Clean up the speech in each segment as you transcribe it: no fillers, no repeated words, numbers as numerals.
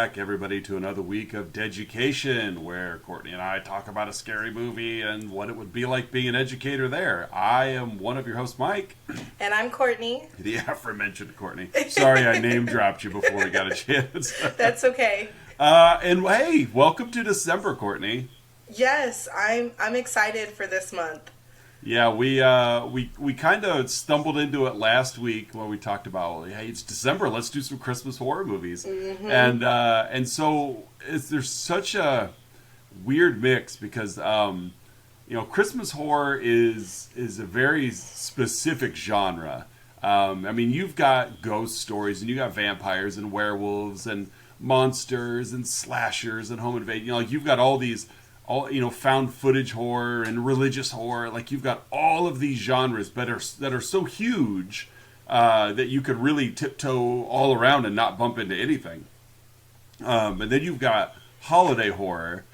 back, everybody, to another week of Deducation, where Courtney and I talk about a scary movie and what it would be like being an educator there. I am one of your hosts, Mike. And I'm Courtney. The aforementioned Courtney. Sorry I name dropped you before we got a chance. That's okay. And hey, welcome to December, Courtney. Yes, I'm excited for this month. Yeah, we kind of stumbled into it last week when we talked about, hey, it's December, let's do some Christmas horror movies, and so there's such a weird mix because Christmas horror is a very specific genre. I mean, you've got ghost stories and you got vampires and werewolves and monsters and slashers and home invasion. Like you've got all found footage horror and religious horror. Like you've got all of these genres that are so huge that you could really tiptoe all around and not bump into anything. And then you've got holiday horror,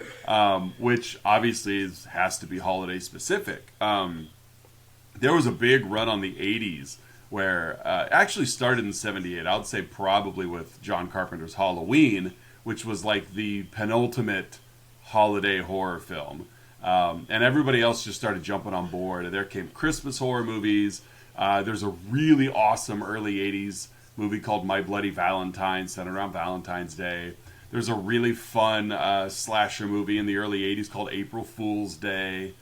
which obviously has to be holiday specific. There was a big run on the 80s where actually started in 78. I would say probably with John Carpenter's Halloween, which was like the penultimate holiday horror film, and everybody else just started jumping on board, and there came Christmas horror movies. There's a really awesome early 80s movie called My Bloody Valentine, centered around Valentine's Day. There's a really fun slasher movie in the early 80s called April Fool's Day.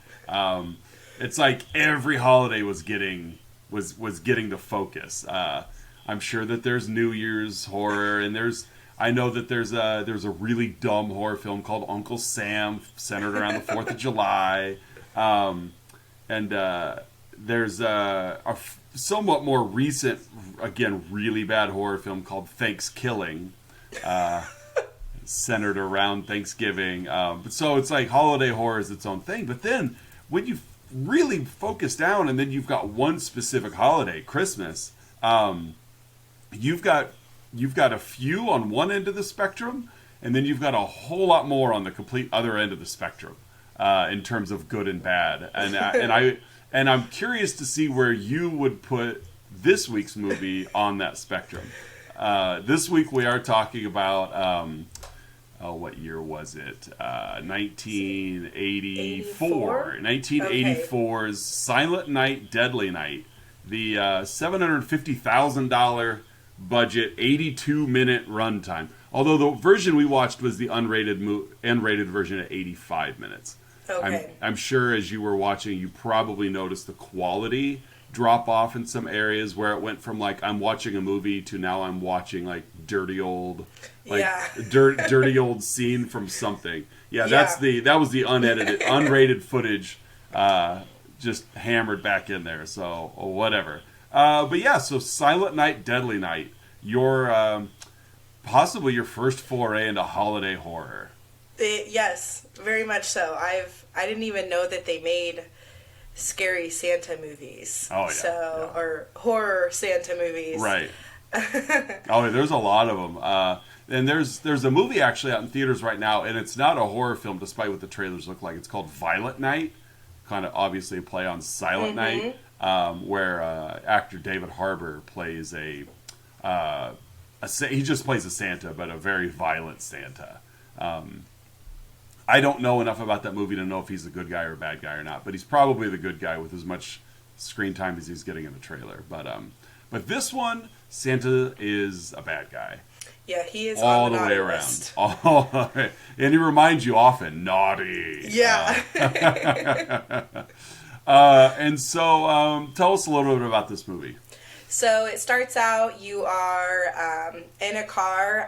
It's like every holiday was getting the focus. I'm sure that there's New Year's horror, and I know that there's a really dumb horror film called Uncle Sam, centered around the 4th of July. There's a somewhat more recent, again, really bad horror film called Thanksgiving, centered around Thanksgiving. So it's like holiday horror is its own thing. But then when you really focus down and then you've got one specific holiday, Christmas, you've got a few on one end of the spectrum, and then you've got a whole lot more on the complete other end of the spectrum in terms of good and bad. And I'm curious to see where you would put this week's movie on that spectrum. This week we are talking about what year was it? 1984. 1984's Silent Night, Deadly Night. The $750,000 budget, 82-minute runtime. Although the version we watched was the unrated version at 85 minutes. Okay. I'm sure as you were watching, you probably noticed the quality drop off in some areas where it went from like I'm watching a movie to now I'm watching like dirty old scene from something. Yeah, that was the unedited, unrated footage, just hammered back in there. So whatever. But yeah, so Silent Night, Deadly Night, your possibly your first foray into holiday horror. Yes, very much so. I didn't even know that they made scary Santa movies. Oh yeah. Or horror Santa movies. Right. Oh, there's a lot of them. And there's a movie actually out in theaters right now, and it's not a horror film, despite what the trailers look like. It's called Violent Night, kind of obviously a play on Silent Night. Where actor David Harbour plays he just plays a Santa, but a very violent Santa. I don't know enough about that movie to know if he's a good guy or a bad guy or not, but he's probably the good guy with as much screen time as he's getting in the trailer. But this one, Santa is a bad guy. Yeah, he is all on the way list. around. And he reminds you often, naughty. Yeah. And so, tell us a little bit about this movie. So it starts out, you are in a car.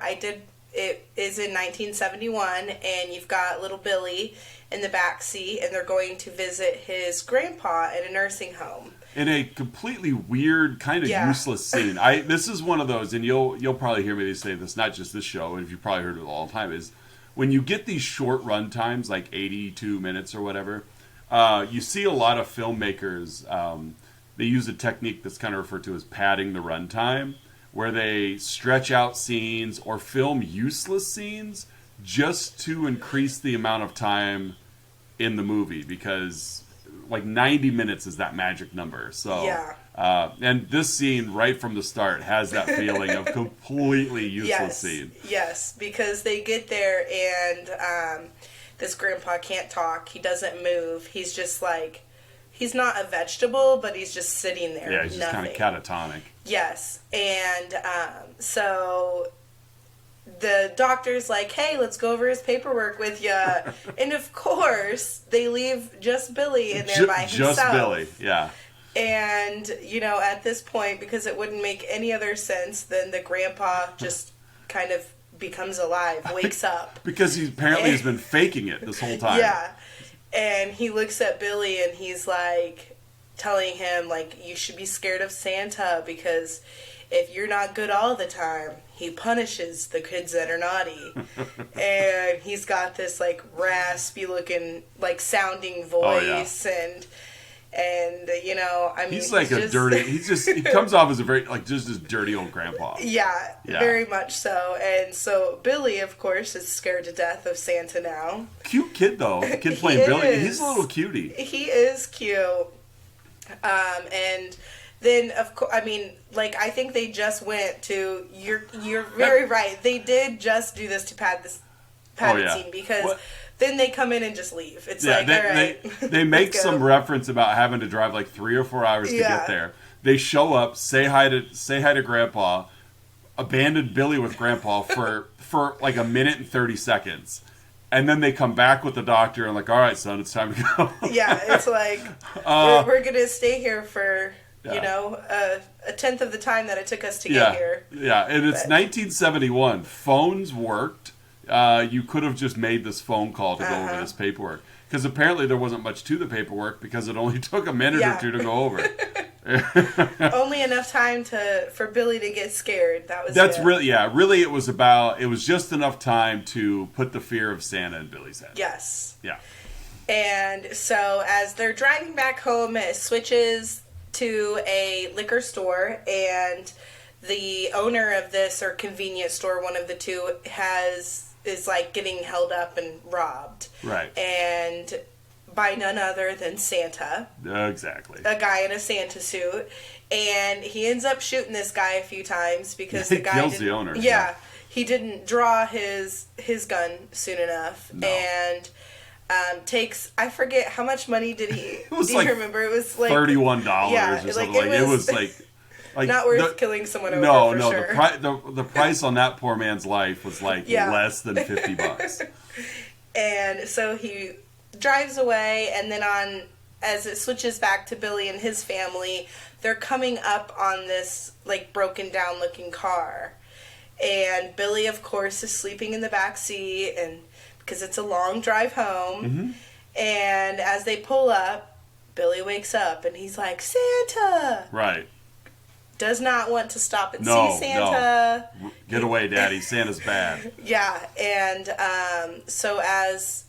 It is in 1971, and you've got little Billy in the back seat, and they're going to visit his grandpa in a nursing home. In a completely weird, kind of useless scene. This is one of those, and you'll probably hear me say this, not just this show, and you've probably heard it all the time, is when you get these short run times, like 82 minutes or whatever, you see a lot of filmmakers, they use a technique that's kind of referred to as padding the runtime, where they stretch out scenes or film useless scenes just to increase the amount of time in the movie, because like 90 minutes is that magic number. So And this scene, right from the start, has that feeling of completely useless scene. Yes, because they get there and this grandpa can't talk. He doesn't move. He's just like, he's not a vegetable, but he's just sitting there. Yeah, he's just kind of catatonic. Yes, and so the doctor's like, hey, let's go over his paperwork with you. And of course, they leave just Billy in there by himself. Just Billy, yeah. And, at this point, because it wouldn't make any other sense, then the grandpa just kind of becomes alive, wakes up. Because he apparently has been faking it this whole time. Yeah. And he looks at Billy and he's like, telling him, like, you should be scared of Santa because if you're not good all the time, he punishes the kids that are naughty. And he's got this, like, raspy looking, like, sounding voice. And I mean, he's like he comes off as a very, like, just this dirty old grandpa. Yeah, very much so. And so Billy, of course, is scared to death of Santa now. Cute kid, though. Kid playing Billy. He's a little cutie. He is cute. And then, of course, I mean, like, I think they just went to, you're very right. They did just do this to pad the scene because then they come in and just leave. It's all right. They make some reference about having to drive like 3 or 4 hours to get there. They show up, say hi to Grandpa, abandon Billy with Grandpa for like a minute and 30 seconds. And then they come back with the doctor and like, all right, son, it's time to go. Yeah, it's like, we're going to stay here for, a tenth of the time that it took us to get here. Yeah, and it's 1971. Phones worked. You could have just made this phone call to go over this paperwork. Because apparently there wasn't much to the paperwork because it only took a minute or two to go over it. Only enough time for Billy to get scared. Really it was just enough time to put the fear of Santa in Billy's head. Yes. Yeah. And so as they're driving back home, it switches to a liquor store, and the owner of this, or convenience store, one of the two, is like getting held up and robbed. Right. And by none other than Santa. Exactly. A guy in a Santa suit. And he ends up shooting this guy a few times because the guy kills the owner. Yeah. He didn't draw his gun soon enough. No. And takes, I forget, how much money did he, do you remember? It was like $31 or something. It was like not worth killing someone over sure. The price on that poor man's life was like less than $50. And so he drives away, and then as it switches back to Billy and his family, they're coming up on this like broken down looking car. And Billy, of course, is sleeping in the back seat, and because it's a long drive home. Mm-hmm. And as they pull up, Billy wakes up and he's like, Santa! Right. Does not want to stop and see Santa. No. Get away, Daddy. Santa's bad. Yeah. And so as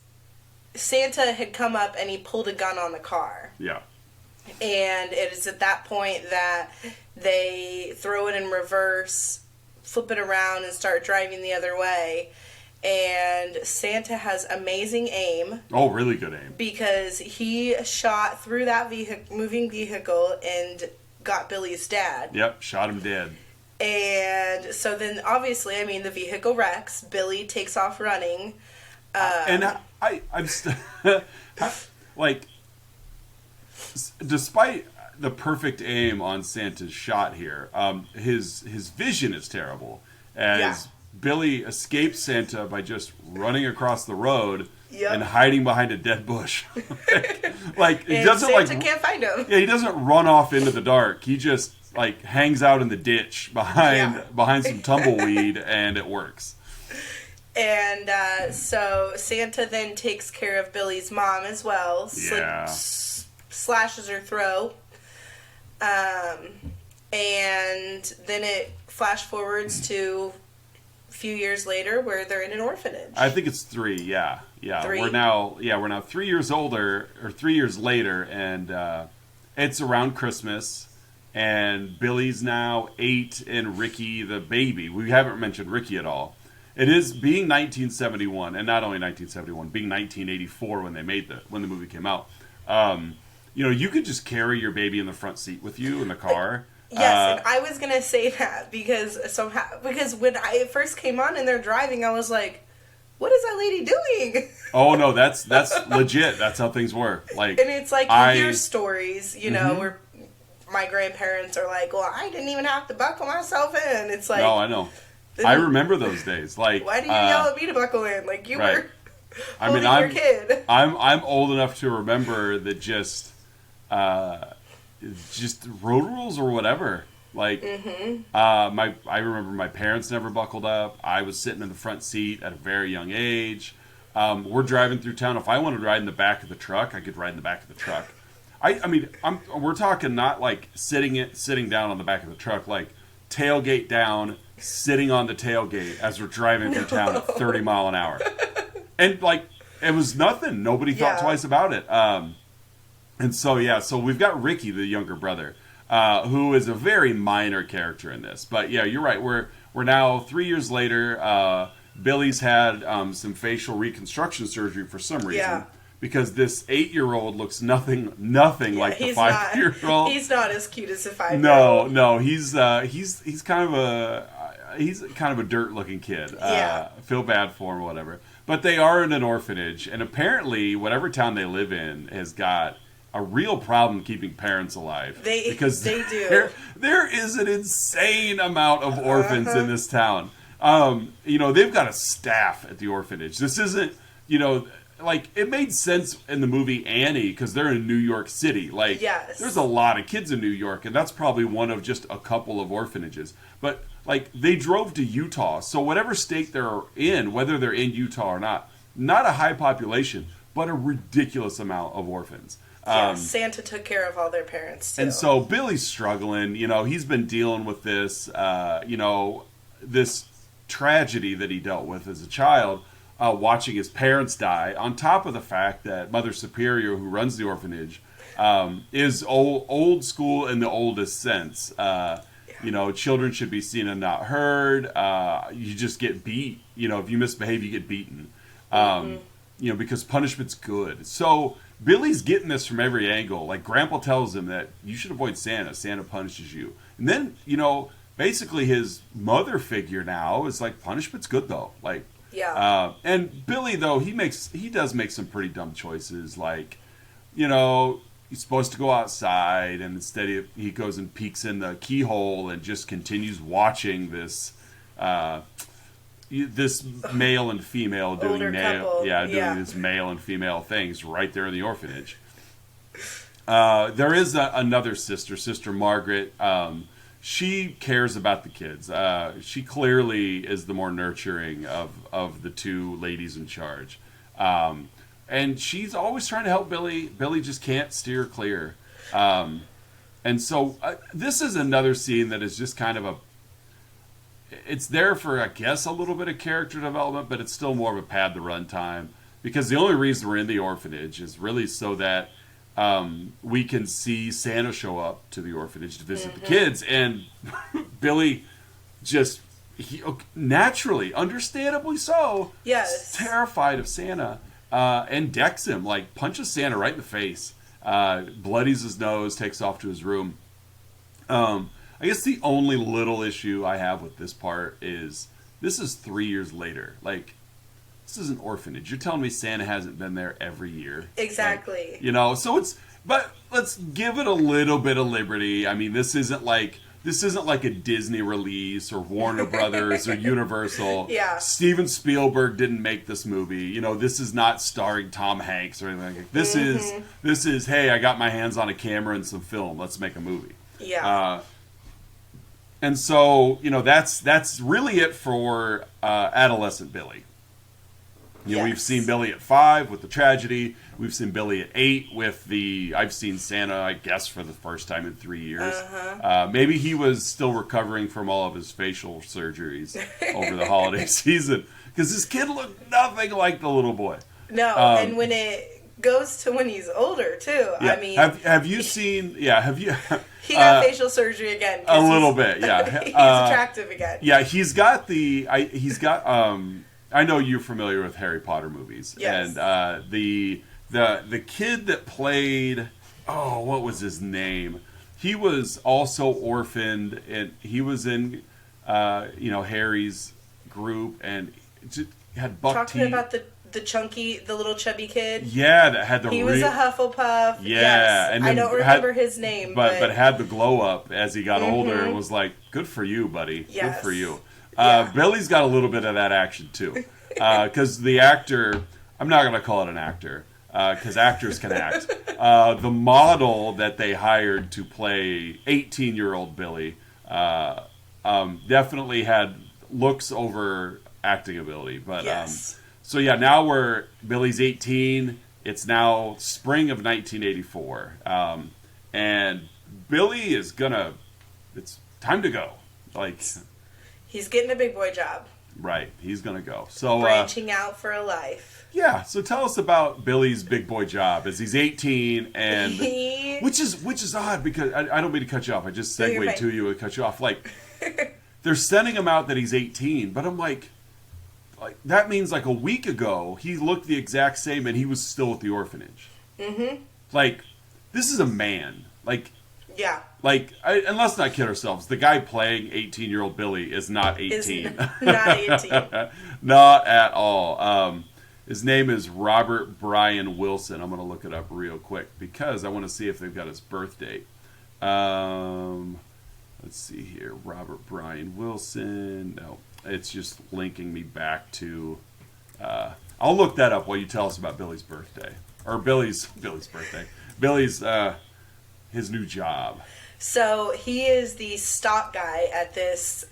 Santa had come up and he pulled a gun on the car. Yeah. And it is at that point that they throw it in reverse, flip it around, and start driving the other way. And Santa has amazing aim. Oh, really good aim. Because he shot through that moving vehicle and got Billy's dad. Yep, shot him dead. And so then, obviously, I mean, the vehicle wrecks. Billy takes off running. And I'm like, despite the perfect aim on Santa's shot here, his vision is terrible. As Billy escapes Santa by just running across the road and hiding behind a dead bush. like he doesn't Santa can't find him. Yeah, he doesn't run off into the dark. He just like hangs out in the ditch behind some tumbleweed, and it works. And so Santa then takes care of Billy's mom as well. Slashes her throat. And then it flash forwards to a few years later where they're in an orphanage. I think it's 3, yeah. 3? We're now 3 years older, or 3 years later, and it's around Christmas, and Billy's now 8, and Ricky, the baby. We haven't mentioned Ricky at all. It is being 1971, and not only 1971, being 1984 when the movie came out. you could just carry your baby in the front seat with you in the car. Yes, and I was gonna say that because when I first came on and they're driving, I was like, "What is that lady doing?" Oh no, that's legit. That's how things work. Like, and it's like you hear stories, where my grandparents are like, "Well, I didn't even have to buckle myself in." It's like, no, I know. I remember those days. Like, why did you yell at me to buckle in? Like you were holding your kid. I'm old enough to remember that just road rules or whatever. Like, I remember my parents never buckled up. I was sitting in the front seat at a very young age. We're driving through town. If I wanted to ride in the back of the truck, I could ride in the back of the truck. We're talking not like sitting down on the back of the truck, like tailgate down, sitting on the tailgate as we're driving through town at 30 mile an hour. And like, it was nothing. Nobody thought twice about it. And so we've got Ricky, the younger brother, who is a very minor character in this. But yeah, you're right. We're now 3 years later. Billy's had some facial reconstruction surgery for some reason. Yeah. Because this 8-year-old looks nothing like the 5-year-old. He's not as cute as a 5-year-old. No, he's kind of a dirt-looking kid. Feel bad for him or whatever. But they are in an orphanage, and apparently, whatever town they live in has got a real problem keeping parents alive. They do. There is an insane amount of orphans in this town. They've got a staff at the orphanage. This isn't, like, it made sense in the movie Annie because they're in New York City. Like, there's a lot of kids in New York, and that's probably one of just a couple of orphanages. But, like, they drove to Utah, so whatever state they're in, whether they're in Utah or not a high population, but a ridiculous amount of orphans. Santa took care of all their parents, too. And so Billy's struggling. He's been dealing with this, this tragedy that he dealt with as a child. Watching his parents die, on top of the fact that Mother Superior, who runs the orphanage, is old school in the oldest sense. Children should be seen and not heard. You just get beat. If you misbehave, you get beaten. Because punishment's good. So Billy's getting this from every angle. Like, Grandpa tells him that you should avoid Santa. Santa punishes you. And then, basically his mother figure now is like, punishment's good though. Like, and Billy, though, he does make some pretty dumb choices. Like, he's supposed to go outside, and instead he goes and peeks in the keyhole and just continues watching this this male and female doing these male and female things right there in the orphanage. There is another Sister Margaret. She cares about the kids. She clearly is the more nurturing of the two ladies in charge. And she's always trying to help Billy. Billy just can't steer clear. And so this is another scene that is just kind of it's there for, I guess, a little bit of character development, but it's still more of a pad the runtime. Because the only reason we're in the orphanage is really so that we can see Santa show up to the orphanage to visit the kids, and Billy just naturally, understandably so, is terrified of Santa, and decks him, like punches Santa right in the face, bloodies his nose, takes off to his room. I guess the only little issue I have with this part is this is 3 years later. Like, this is an orphanage. You're telling me Santa hasn't been there every year? Exactly. Like, so but let's give it a little bit of liberty. I mean, this isn't like a Disney release or Warner Brothers or Universal. Yeah. Steven Spielberg didn't make this movie. This is not starring Tom Hanks or anything like that. This is, hey, I got my hands on a camera and some film. Let's make a movie. Yeah. And so, that's really it for adolescent Billy. We've seen Billy at 5 with the tragedy. We've seen Billy at 8 with I've seen Santa, I guess, for the first time in 3 years. Maybe he was still recovering from all of his facial surgeries over the holiday season. Because this kid looked nothing like the little boy. No, and when it goes to when he's older, too. Yeah. I mean... Have you seen... Yeah, have you... He got facial surgery again. A little bit, yeah. He's attractive again. Yeah, he's got I know you're familiar with Harry Potter movies. Yes. And the kid that played oh, what was his name? He was also orphaned, and he was in, Harry's group, and just had buck Talking teeth. about the little chubby kid. Yeah, that had the. He was a Hufflepuff. Yeah, yes. and I don't remember his name, but had the glow up as he got older, and was like, "Good for you, buddy. Yes. Good for you." Yeah. Billy's got a little bit of that action too, because the actor. I'm not going to call it an actor. Because actors can act. The model that they hired to play 18-year-old Billy definitely had looks over acting ability. But yes. So yeah, now Billy's 18. It's now spring of 1984, and Billy is gonna. It's time to go. Like he's getting a big boy job. Right, he's gonna go. So branching out for a life. Yeah, so tell us about Billy's big boy job as he's 18, and which is odd because I don't mean to cut you off. I just segued to you and cut you off. Like they're sending him out that he's 18, but I'm like that means like a week ago he looked the exact same and he was still at the orphanage. Mm-hmm. Like this is a man. Like yeah. Like and let's not kid ourselves. The guy playing 18-year-old Billy is not 18. Not 18. Not at all. His name is Robert Brian Wilson. I'm going to look it up real quick because I want to see if they've got his birth date. Let's see here. Robert Brian Wilson. No, it's just linking me back to... I'll look that up while you tell us about Billy's birthday. Or Billy's birthday. Billy's, his new job. So he is the stock guy at this...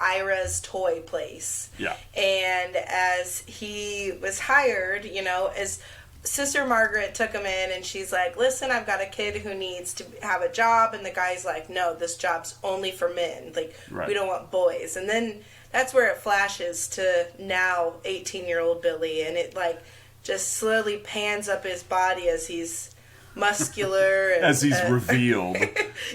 Ira's toy place. Yeah. And as he was hired, as Sister Margaret took him in and she's like, listen, I've got a kid who needs to have a job. And the guy's like, no, this job's only for men. We don't want boys. And then that's where it flashes to now 18-year-old Billy. And it just slowly pans up his body as he's muscular and, as he's revealed.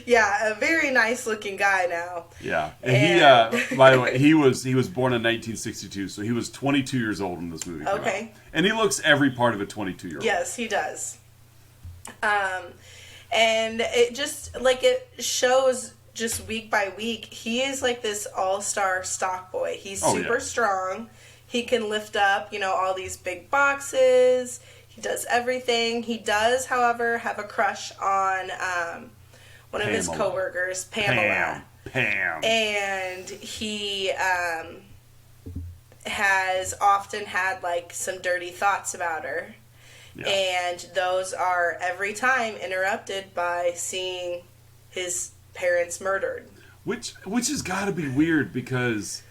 Yeah, a very nice looking guy now. Yeah, and he by the way, he was born in 1962, so he was 22 years old when this movie came out. And he looks every part of a 22-year-old. Yes, he does. And it just it shows just week by week he is this all-star stock boy. He's super strong. He can lift up, all these big boxes. He does everything. He does, however, have a crush on one of his coworkers, Pamela. Pam. And he has often had some dirty thoughts about her. Yeah. And those are every time interrupted by seeing his parents murdered. Which has got to be weird because...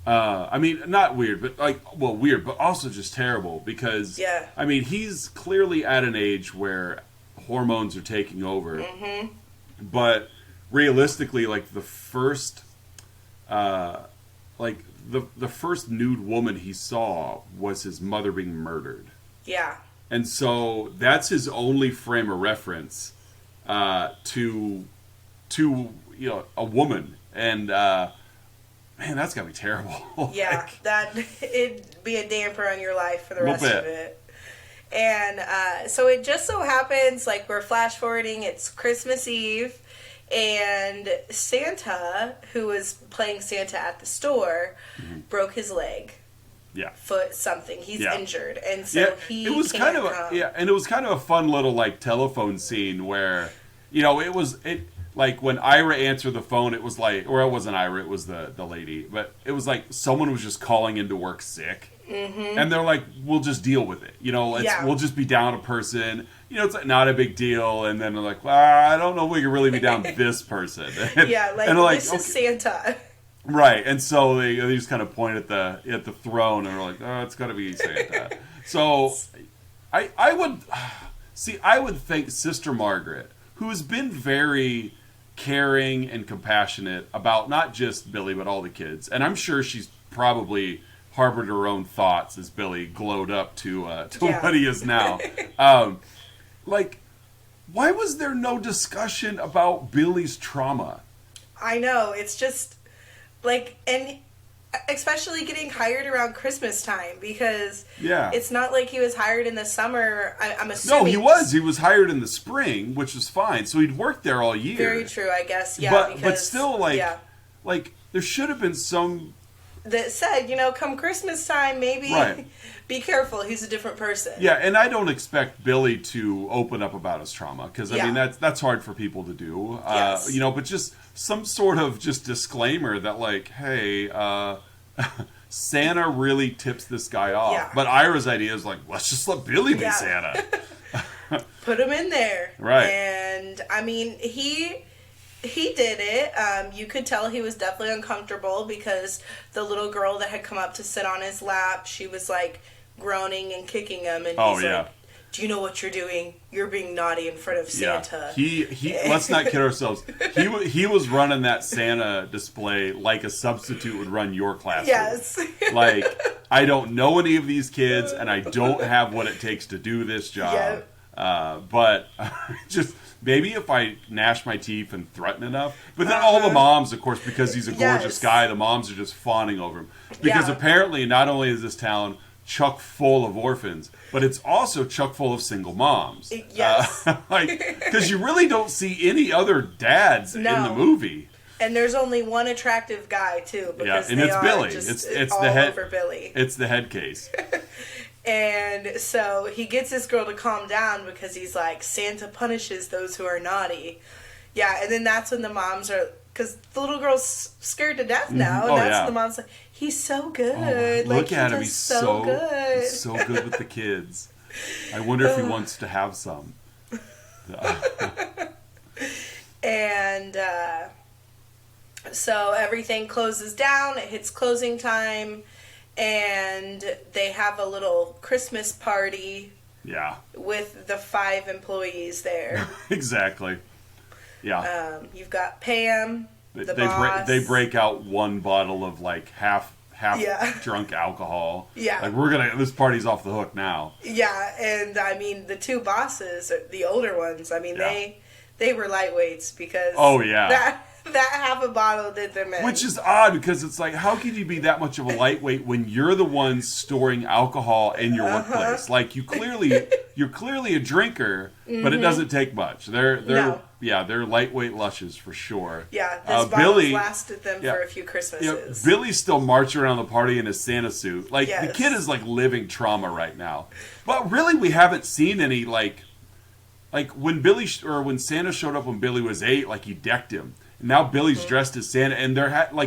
not weird, but weird, but also just terrible because, he's clearly at an age where hormones are taking over, but realistically, the first, the first nude woman he saw was his mother being murdered. Yeah. And so that's his only frame of reference, to a woman. And, man, that's gotta be terrible. Yeah, it'd be a damper on your life for the rest of it. And so it just so happens, we're flash forwarding, it's Christmas Eve, and Santa, who was playing Santa at the store, broke his leg. Yeah. Foot, something. He's injured. And so he it was can't kind of come. And it was kind of a fun little telephone scene where, when Ira answered the phone, it was or it wasn't Ira, it was the lady. But it was someone was just calling into work sick. Mm-hmm. And they're like, we'll just deal with it. We'll just be down a person. It's not a big deal. And then they're like, well, I don't know if we can really be down this person. And this is Santa. Right. And so they just kind of point at the throne and are like, oh, it's got to be Santa. So I would think Sister Margaret, who has been very caring and compassionate about not just Billy but all the kids, and I'm sure she's probably harbored her own thoughts as Billy glowed up to what he is now. Why was there no discussion about Billy's trauma? I know, it's just and especially getting hired around Christmas time, because Yeah. it's not like he was hired in the summer. I'm assuming. No, he was. He was hired in the spring, which was fine. So he'd worked there all year. Very true, I guess. Yeah, but still, like, yeah. like there should have been some that said, come Christmas time, maybe Right. be careful. He's a different person. Yeah, and I don't expect Billy to open up about his trauma, because I Yeah. mean that's hard for people to do. Yes. But just some sort of just disclaimer that, like, hey, Santa really tips this guy off. Yeah. But Ira's idea is like, let's just let Billy be Yeah. Santa. Put him in there. Right. And I mean, he did it. You could tell he was definitely uncomfortable, because the little girl that had come up to sit on his lap, she was like groaning and kicking him, and Oh, he's yeah. like, "Do you know what you're doing? You're being naughty in front of Santa." Yeah. He let's not kid ourselves. He was running that Santa display like a substitute would run your classroom. Yes. Like, I don't know any of these kids, and I don't have what it takes to do this job. Yep. But just maybe if I gnash my teeth and threaten enough. But then all the moms, of course, because he's a gorgeous Yes. guy, the moms are just fawning over him. Because Yeah. apparently not only is this town chock full of orphans, but it's also chock full of single moms. Yes. Because you really don't see any other dads in the No. movie. And there's only one attractive guy too, because and they it's are Billy. just It's all the head. over Billy. It's the head case. And so he gets this girl to calm down, because he's like, Santa punishes those who are naughty. Yeah, and then that's when the moms are, because the little girl's scared to death now, and Oh, that's yeah. when the mom's like, he's so good. Oh, like, look at him. does He's so good. He's so good with the kids. I wonder if he wants to have some. And so everything closes down. It hits closing time, and they have a little Christmas party Yeah, with the 5 employees there. exactly. Yeah. You've got Pam, the boss. They break out one bottle of like half Yeah. drunk alcohol. Yeah. Like, this party's off the hook now. Yeah, and I mean, the 2 bosses, the older ones, I mean, Yeah. they were lightweights, because Oh, yeah. that half a bottle did them in. Which is odd, because it's like, how could you be that much of a lightweight when you're the one storing alcohol in your workplace? Like, you're clearly a drinker, but it doesn't take much. No. They're lightweight lushes for sure. Yeah, this bottle Billy lasted them for a few Christmases. Billy's still marching around the party in his Santa suit. Like, the Yes. kid is like living trauma right now. But really, we haven't seen any like when when Santa showed up when Billy was 8, like, he decked him. And now Billy's dressed as Santa, and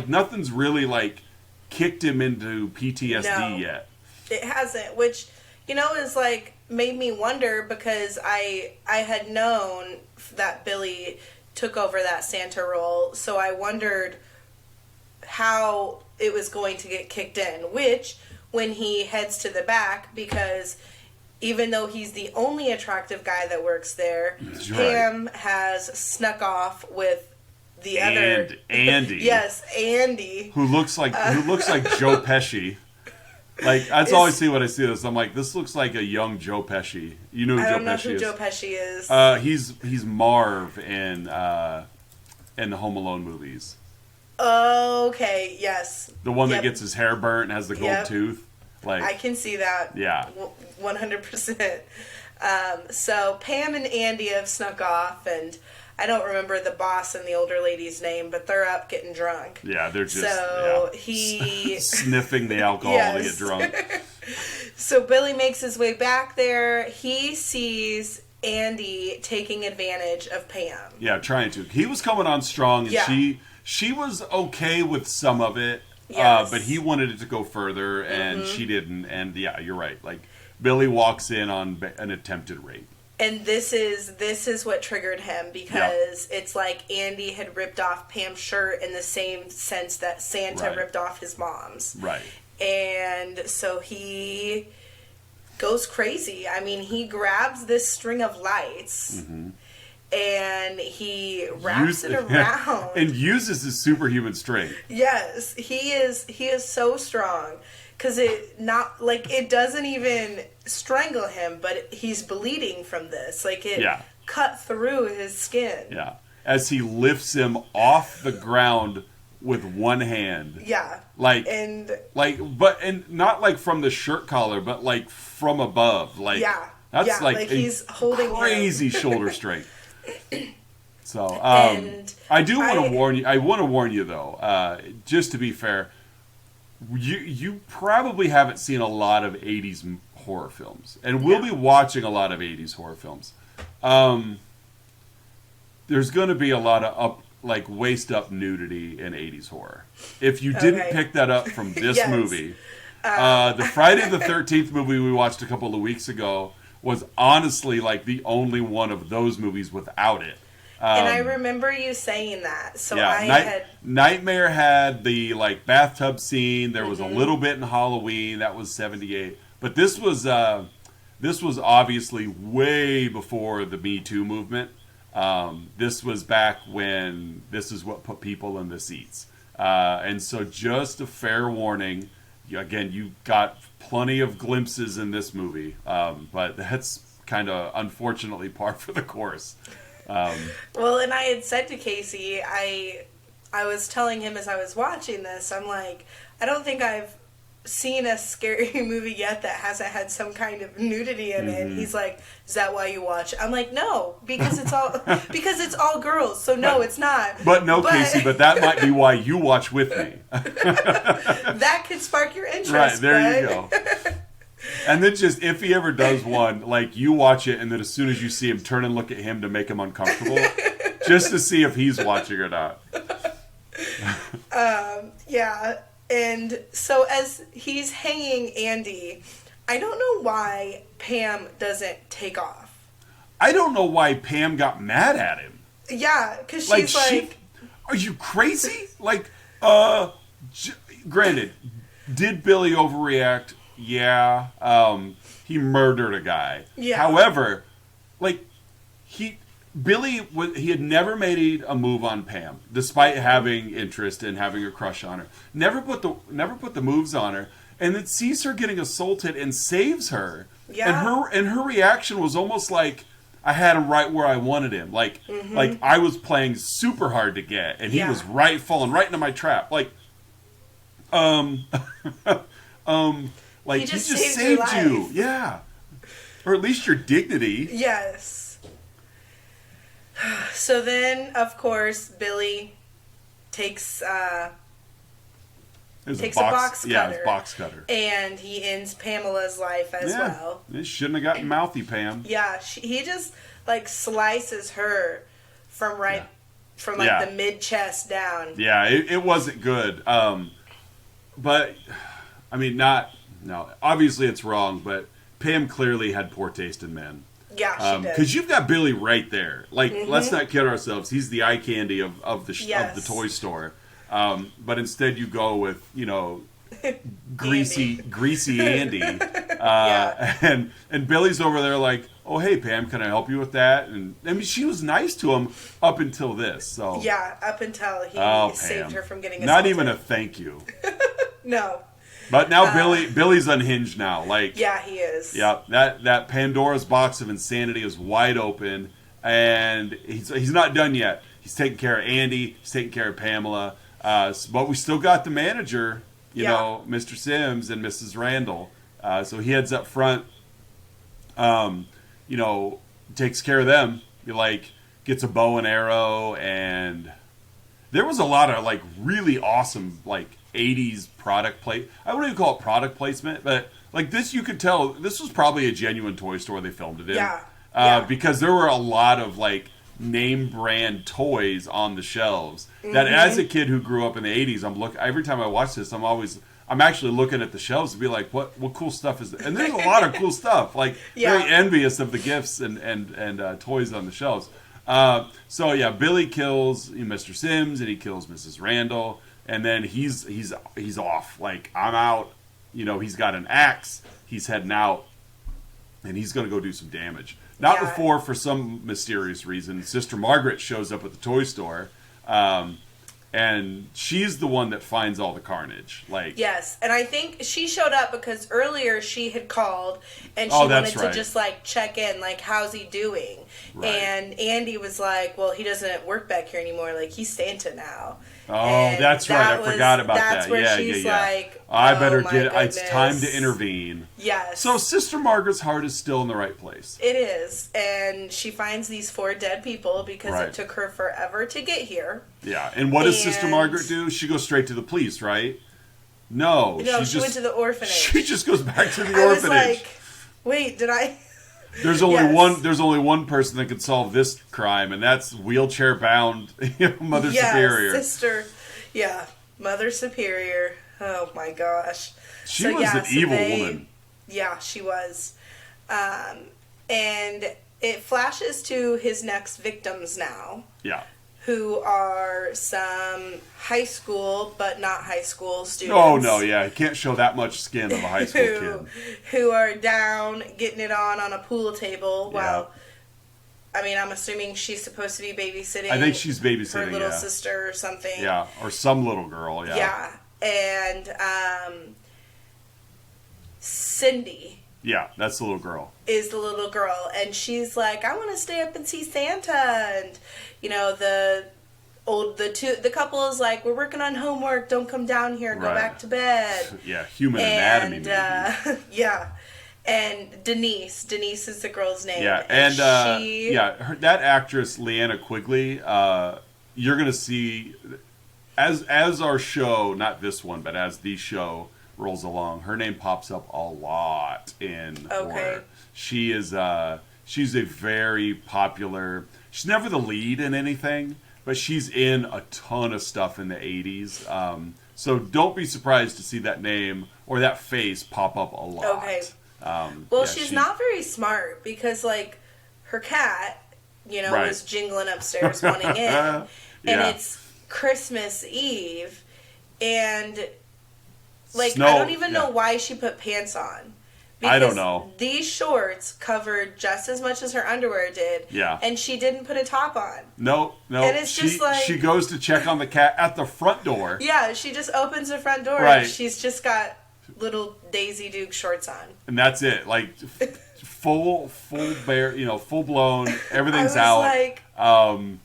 nothing's really like kicked him into PTSD No. yet. It hasn't, which, is like made me wonder, because I had known that Billy took over that Santa role, so I wondered how it was going to get kicked in, which when he heads to the back, because even though he's the only attractive guy that works there, That's right. Pam has snuck off with the other And Andy. Yes, Andy. Who looks like Joe Pesci. Like, that's all I see when I see this. I'm like, this looks like a young Joe Pesci. You know who I Joe don't know Pesci who is? Joe Pesci is. He's Marv in the Home Alone movies. Okay, yes. The one that Yep. gets his hair burnt and has the gold Yep. tooth. Like, I can see that. Yeah. 100%. So Pam and Andy have snuck off, and I don't remember the boss and the older lady's name, but they're up getting drunk. yeah, they're just So he sniffing the alcohol to get Yes. drunk. So Billy makes his way back there. He sees Andy taking advantage of Pam. Yeah, trying to. He was coming on strong, and Yeah. she was okay with some of it, Yes. but he wanted it to go further, and she didn't. And yeah, you're right. Like, Billy walks in on an attempted rape. And this is what triggered him, because it's like Andy had ripped off Pam's shirt in the same sense that Santa Right. ripped off his mom's. Right. And so he goes crazy. I mean, he grabs this string of lights and he wraps it around. and uses his superhuman strength. Yes, he is so strong, because it doesn't even strangle him, but he's bleeding from this. Like, it cut through his skin. Yeah. As he lifts him off the ground with one hand. Yeah. Like, and not like from the shirt collar, but like from above. Like, yeah. that's yeah. Like he's holding crazy him. shoulder strength. So, And I do want to warn you. I want to warn you though, just to be fair. You probably haven't seen a lot of 80s horror films, and we'll be watching a lot of 80s horror films. There's going to be a lot of waist up nudity in 80s horror. If you didn't pick that up from this movie, the Friday the 13th movie we watched a couple of weeks ago was honestly like the only one of those movies without it. And I remember you saying that. So Nightmare had the like bathtub scene. There was a little bit in Halloween. That was 78. But this was obviously way before the Me Too movement. This was back when this is what put people in the seats. And so just a fair warning. Again, you got plenty of glimpses in this movie. But that's kind of unfortunately par for the course. Well, and I had said to Casey, I was telling him as I was watching this, I'm like, I don't think I've seen a scary movie yet that hasn't had some kind of nudity in it. He's like, is that why you watch? I'm like, no, because it's all girls. So no, it's not. But Casey, but that might be why you watch with me. That could spark your interest. Right, there you go. And then just, if he ever does one, like, you watch it, and then as soon as you see him, turn and look at him to make him uncomfortable, just to see if he's watching or not. Yeah, and so as he's hanging Andy, I don't know why Pam doesn't take off. I don't know why Pam got mad at him. Yeah, because she's like... Are you crazy? Like, granted, did Billy overreact? Yeah, he murdered a guy. Yeah. However, like, Billy had never made a move on Pam, despite having interest and having a crush on her. Never put the moves on her, and then sees her getting assaulted and saves her. Yeah. And her reaction was almost like, I had him right where I wanted him. Like I was playing super hard to get, and he was falling right into my trap. Like, like, he just saved you. Yeah. Or at least your dignity. Yes. So then, of course, Billy takes a box cutter. Yeah, his box cutter. And he ends Pamela's life as well. This shouldn't have gotten mouthy, Pam. Yeah, he just, like, slices her from the mid-chest down. Yeah, it wasn't good. But, I mean, no, obviously it's wrong, but Pam clearly had poor taste in men. Yeah, she did. Because you've got Billy right there. Like, let's not kid ourselves. He's the eye candy of the toy store. But instead you go with, greasy Andy. And Billy's over there like, oh, hey, Pam, can I help you with that? And I mean, she was nice to him up until this. So yeah, up until he saved her from getting assaulted. Not even a thank you. No. But now Billy's unhinged now. Like, yeah, he is. Yeah, that Pandora's box of insanity is wide open, and he's not done yet. He's taking care of Andy. He's taking care of Pamela. But we still got the manager, Mr. Sims and Mrs. Randall. So he heads up front. Takes care of them. He gets a bow and arrow, and there was a lot of really awesome 80s product I wouldn't even call it product placement, but this, you could tell this was probably a genuine toy store they filmed it in. Yeah. Because there were a lot of name brand toys on the shelves that as a kid who grew up in the 80s, every time I watch this, I'm actually looking at the shelves to be like, what cool stuff is there? And there's a lot of cool stuff. Very envious of the gifts and toys on the shelves. Billy kills Mr. Sims and he kills Mrs. Randall. And then he's off. I'm out. He's got an axe. He's heading out, and he's going to go do some damage. Not before, for some mysterious reason, Sister Margaret shows up at the toy store, and she's the one that finds all the carnage. Yes, and I think she showed up because earlier she had called, and she wanted to just check in, how's he doing? Right. And Andy was like, well, he doesn't work back here anymore. He's Santa now. Oh, that's right. I forgot about that. That's where she's like, I oh, better my get. goodness. It's time to intervene. Yes. So Sister Margaret's heart is still in the right place. It is, and she finds these 4 dead people because it took her forever to get here. Yeah, and what does Sister Margaret do? She goes straight to the police, right? No, she went to the orphanage. She just goes back to the orphanage. I was like, wait, did I? There's only one. There's only one person that can solve this crime, and that's wheelchair-bound Mother Superior. Sister. Yeah, Mother Superior. Oh my gosh. She was an evil woman. Yeah, she was. And it flashes to his next victims now. Yeah. Who are some high school, but not high school students. Oh, no, yeah. You can't show that much skin of a high school kid. Who are down, getting it on a pool table while... I mean, I'm assuming she's supposed to be babysitting. I think she's babysitting, her little sister or something. Yeah, or some little girl, Yeah, and Cindy. Yeah, that's the little girl. Is the little girl, and she's like, I want to stay up and see Santa, and the couple is like, we're working on homework, don't come down here, go back to bed. Yeah, human anatomy. Yeah. And Denise is the girl's name. Yeah, and that actress Leanna Quigley, you're gonna see as our show, not this one, but as the show rolls along, her name pops up a lot in horror. She is she's a very popular. She's never the lead in anything, but she's in a ton of stuff in the 80s. So don't be surprised to see that name or that face pop up a lot. Okay. She's not very smart because, like, her cat, was jingling upstairs wanting in. And it's Christmas Eve. And, like, I don't even know why she put pants on. Because I don't know. These shorts covered just as much as her underwear did. Yeah. And she didn't put a top on. No. And it's just like... She goes to check on the cat at the front door. Yeah, she just opens the front door and she's just got... little Daisy Duke shorts on, and that's it. Like full bare, full blown. Everything's out. Like,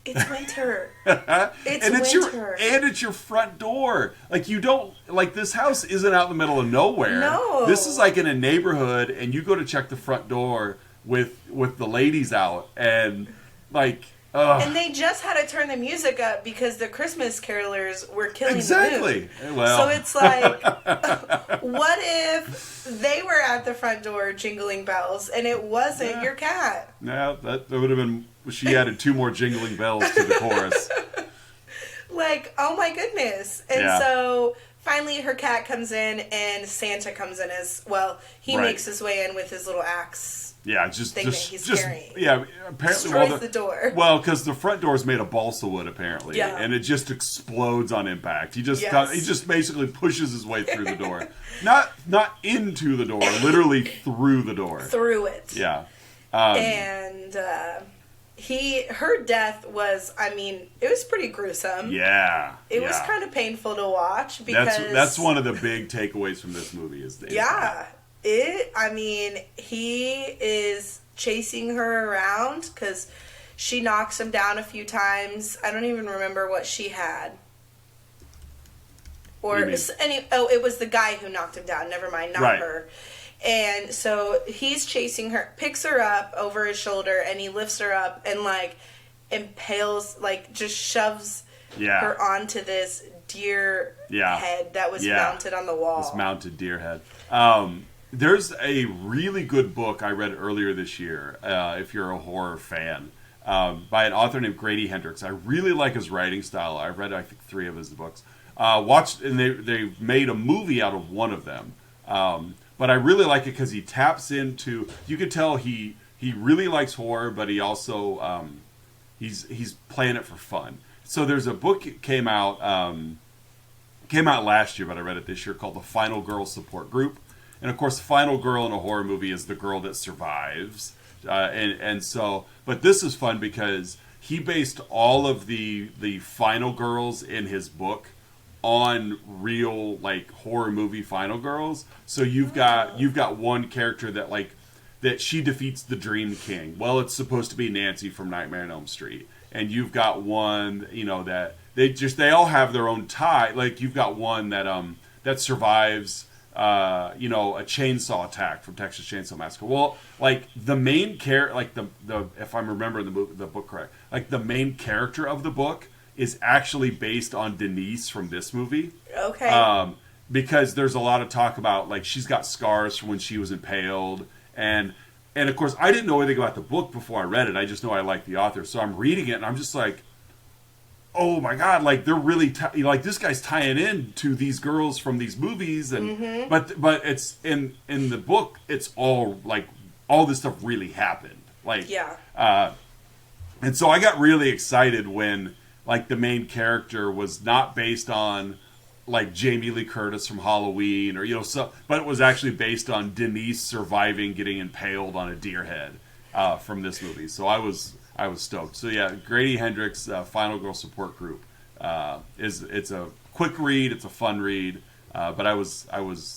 it's winter. It's winter, it's your front door. Like you don't like this house isn't out in the middle of nowhere. No, this is like in a neighborhood, and you go to check the front door with the ladies out, and like. And they just had to turn the music up because the Christmas carolers were killing the mood. Well. So it's like, what if they were at the front door jingling bells and it wasn't your cat? No, that would have been... She added 2 more jingling bells to the chorus. Like, oh my goodness. And so... Finally, her cat comes in, and Santa comes in as well. He makes his way in with his little axe. Yeah, just carrying. Yeah, apparently destroys the door. Well, because the front door is made of balsa wood, apparently, and it just explodes on impact. He just basically pushes his way through the door, not into the door, literally through the door. Through it. Yeah, and. Her death was, it was pretty gruesome. Yeah. It was kind of painful to watch because... That's one of the big takeaways from this movie is he is chasing her around because she knocks him down a few times. I don't even remember what she had. It was the guy who knocked him down. Never mind, not her. And so he's chasing her, picks her up over his shoulder, and he lifts her up and, like, impales, like, just shoves her onto this deer head that was mounted on the wall. This mounted deer head. There's a really good book I read earlier this year, if you're a horror fan, by an author named Grady Hendrix. I really like his writing style. I've read, I think, 3 of his books. And they made a movie out of one of them. But I really like it because he taps into. You could tell he really likes horror, but he also he's playing it for fun. So there's a book that came out last year, but I read it this year called The Final Girl Support Group. And of course, the final girl in a horror movie is the girl that survives. But this is fun because he based all of the final girls in his book on real like horror movie final girls. So you've got one character that she defeats the Dream King. Well, it's supposed to be Nancy from Nightmare on Elm Street. And you've got one, they all have their own tie. Like you've got one that survives a chainsaw attack from Texas Chainsaw Massacre. Well, like the main character, like the if I'm remembering the book correct, like the main character of the book is actually based on Denise from this movie. Okay. Because there's a lot of talk about like she's got scars from when she was impaled, and of course I didn't know anything about the book before I read it. I just know I like the author, so I'm reading it and I'm just like, oh my god, like they're really like this guy's tying in to these girls from these movies, and but it's in the book it's all like all this stuff really happened, like and so I got really excited when like the main character was not based on like Jamie Lee Curtis from Halloween or but it was actually based on Denise surviving getting impaled on a deer head from this movie. So I was stoked. So yeah, Grady Hendrix, Final Girl Support Group it's a quick read, it's a fun read, but I was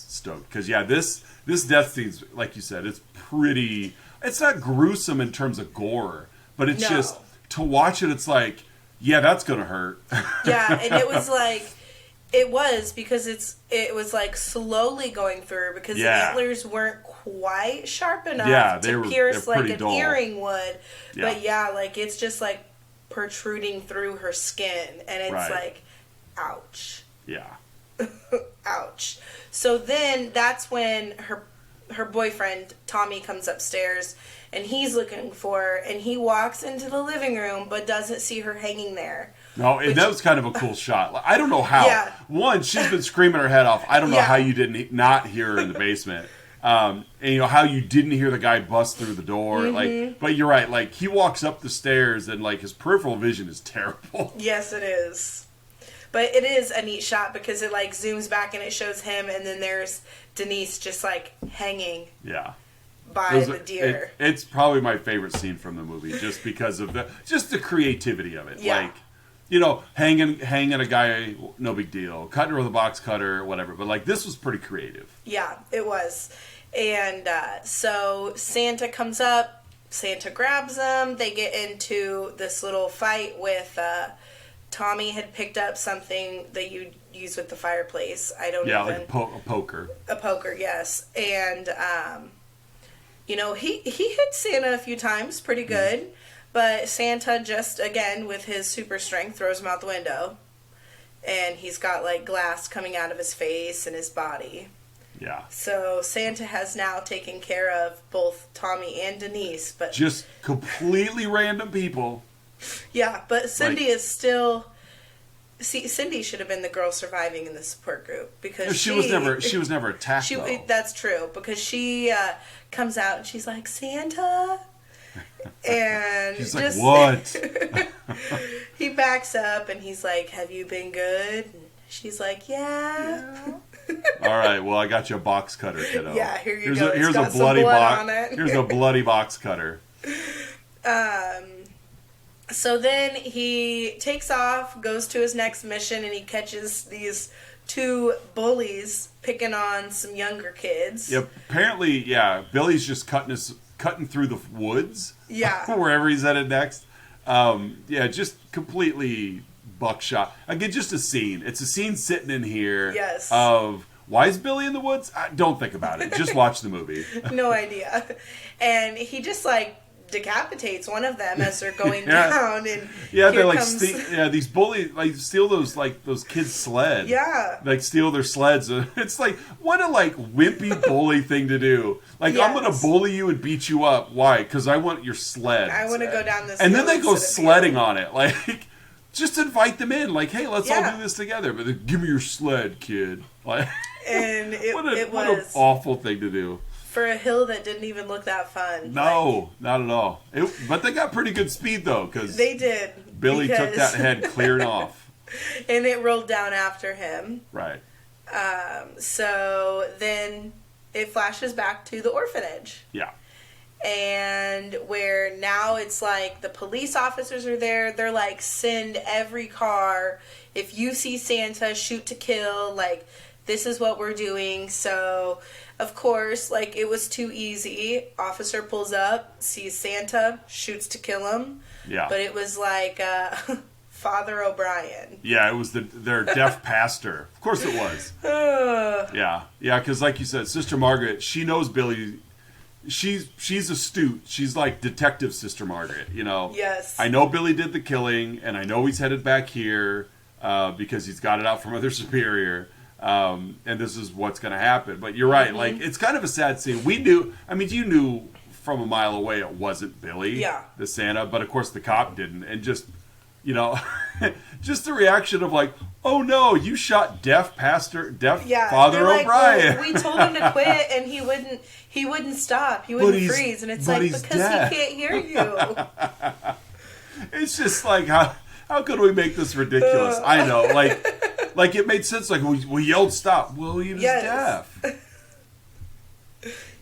stoked because this death scene's like you said, it's not gruesome in terms of gore, but it's just to watch it, it's like, yeah, that's gonna hurt. Yeah, and it was like. It was because it was like slowly going through because the antlers weren't quite sharp enough to pierce like an earring would. Yeah. But like it's just like protruding through her skin and it's like, ouch. Yeah. Ouch. So then that's when her boyfriend Tommy comes upstairs and he's looking for her and he walks into the living room but doesn't see her hanging there. No, and that was kind of a cool shot. I don't know how. Yeah. One, she's been screaming her head off. I don't know how you didn't not hear her in the basement. And how you didn't hear the guy bust through the door. Like, but you're right. Like he walks up the stairs and like his peripheral vision is terrible. Yes, it is. But it is a neat shot because it like zooms back and it shows him, and then there's Denise just like hanging. Yeah. By the deer. It's probably my favorite scene from the movie, just because of the creativity of it. Yeah. Like. Hanging a guy, no big deal. Cutting her with a box cutter, whatever. But, like, this was pretty creative. Yeah, it was. And so Santa comes up. Santa grabs them. They get into this little fight with... Tommy had picked up something that you use with the fireplace. I don't even... like a poker. A poker, yes. And, he hit Santa a few times pretty good. Mm-hmm. But Santa just, again, with his super strength, throws him out the window. And he's got, like, glass coming out of his face and his body. Yeah. So Santa has now taken care of both Tommy and Denise. But just completely random people. Yeah, but Cindy is still... See, Cindy should have been the girl surviving in the support group. Because she was never attacked, though. That's true. Because she comes out and she's like, Santa... And he's like, what? He backs up and he's like, have you been good? And she's like, yeah. All right, well, I got you a box cutter, kiddo. Yeah, here's go. Here's a bloody box. Here's a bloody box cutter. So then he takes off, goes to his next mission, and he catches these two bullies picking on some younger kids. Yep. Apparently, Billy's just cutting through the woods. Yeah. Wherever he's headed next. Just completely buckshot. Again, just a scene. It's a scene sitting in here. Yes. Of why is Billy in the woods? Don't think about it. Just watch the movie. No idea. And he just like decapitates one of them as they're going down, and they like these bullies like steal those kids' sled. Yeah, like steal their sleds. It's like what a like wimpy bully thing to do. Like I'm gonna bully you and beat you up. Why? Because I want your sled. I want to go down this. And then they go sledding on it. Like just invite them in. Like hey, let's all do this together. But then, give me your sled, kid. Like and what an awful thing to do. For a hill that didn't even look that fun. No, not at all. But they got pretty good speed, though. Cause they did. Billy took that head cleared off. And it rolled down after him. Right. So then it flashes back to the orphanage. Yeah. And where now it's like the police officers are there. They're like, send every car. If you see Santa, shoot to kill. Like, this is what we're doing. So... Of course, like, it was too easy. Officer pulls up, sees Santa, shoots to kill him. Yeah. But it was like Father O'Brien. Yeah, it was their deaf pastor. Of course it was. Yeah, because like you said, Sister Margaret, she knows Billy. She's astute. She's like Detective Sister Margaret, you know. Yes. I know Billy did the killing, and I know he's headed back here because he's got it out from Mother Superior, and this is what's going to happen. But you're right. Like, it's kind of a sad scene. We knew. I mean, you knew from a mile away it wasn't Billy, the Santa, but of course the cop didn't, and just. You know, just the reaction of like, oh no, you shot deaf Father like, O'Brien. Well, we told him to quit, and he wouldn't stop. He wouldn't freeze, and it's like because deaf. He can't hear you. It's just like how could we make this ridiculous? I know, like it made sense. Like we yelled stop. Well, he was deaf.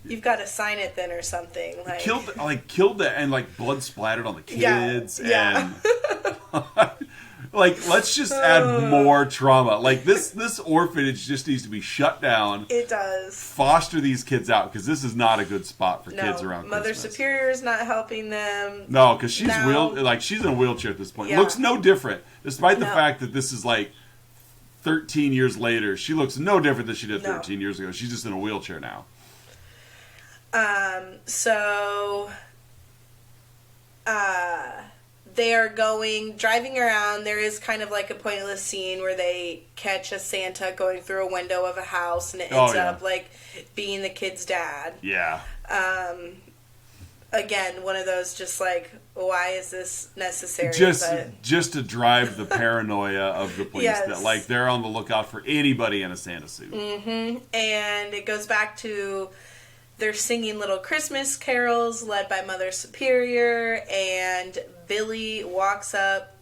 You've got to sign it then or something. Killed it, and like blood splattered on the kids and like let's just add more trauma. Like this orphanage just needs to be shut down. It does. Foster these kids out because this is not a good spot for kids around Mother Christmas. Superior is not helping them. No, because she's in a wheelchair at this point. Yeah. Looks no different, despite the fact that this is like 13 years later. She looks no different than she did 13 years ago. She's just in a wheelchair now. So, they are driving around. There is kind of like a pointless scene where they catch a Santa going through a window of a house, and it ends up like being the kid's dad. Yeah. Again, one of those just like, why is this necessary? Just to drive the paranoia of the police that like they're on the lookout for anybody in a Santa suit. Mm-hmm. And it goes back to. They're singing little Christmas carols led by Mother Superior, and Billy walks up,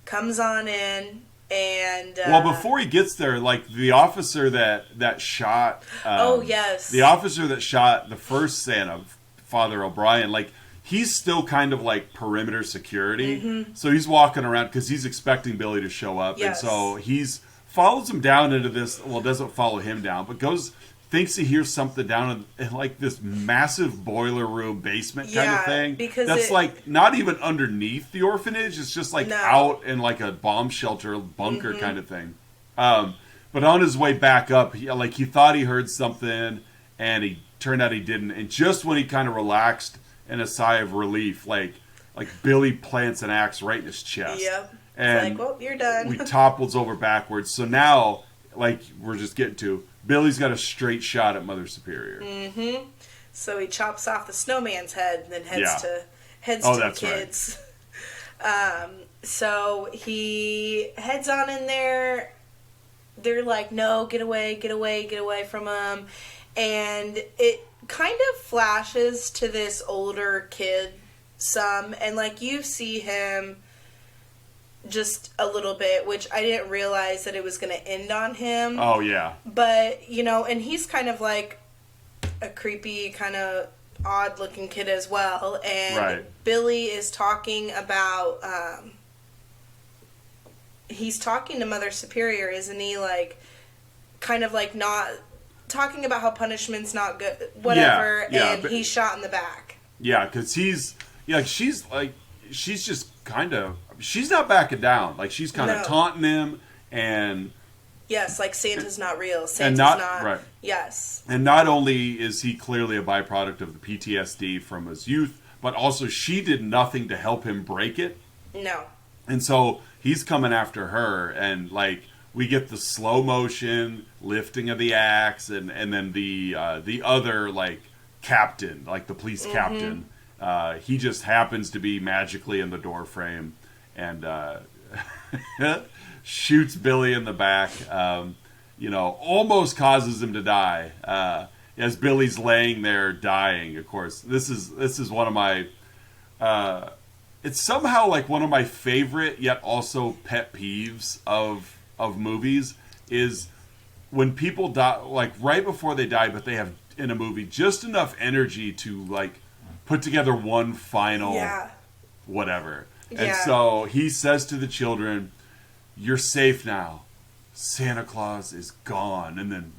comes on in, and... well, before he gets there, like, the officer that shot... the officer that shot the first Santa, Father O'Brien, like, he's still kind of like perimeter security. Mm-hmm. So he's walking around because he's expecting Billy to show up. Yes. And so follows him down into this... Well, doesn't follow him down, but thinks he hears something down in like this massive boiler room basement kind of thing. Because that's like not even underneath the orphanage. It's just like out in like a bomb shelter bunker kind of thing. But on his way back up, he thought he heard something, and he turned out he didn't. And just when he kind of relaxed in a sigh of relief, like Billy plants an axe right in his chest. Yep. And it's like, well, you're done. We topples over backwards. So now, like we're just getting to, Billy's got a straight shot at Mother Superior. Mm-hmm. So he chops off the snowman's head and then heads to the kids. Right. So he heads on in there. They're like, no, get away from him. And it kind of flashes to this older kid some. And like you see him just a little bit, which I didn't realize that it was going to end on him. Oh, yeah. But, and he's kind of like a creepy, kind of odd-looking kid as well. And Billy is talking about, he's talking to Mother Superior, isn't he? Like, kind of like not, talking about how punishment's not good, whatever, and he's shot in the back. Yeah, because she's just kind of, she's not backing down. Like, she's kind of taunting him, and... Yes, like, Santa's not real. Santa's not... Right. Yes. And not only is he clearly a byproduct of the PTSD from his youth, but also she did nothing to help him break it. No. And so he's coming after her, and, like, we get the slow motion lifting of the axe, and then the other, like, captain, like the police captain. He just happens to be magically in the door frame. And shoots Billy in the back, almost causes him to die. As Billy's laying there dying, of course. This is one of my... it's somehow like one of my favorite, yet also pet peeves of movies, is when people die, like right before they die, but they have, in a movie, just enough energy to, like, put together one final whatever. And so he says to the children, "You're safe now. Santa Claus is gone." And then,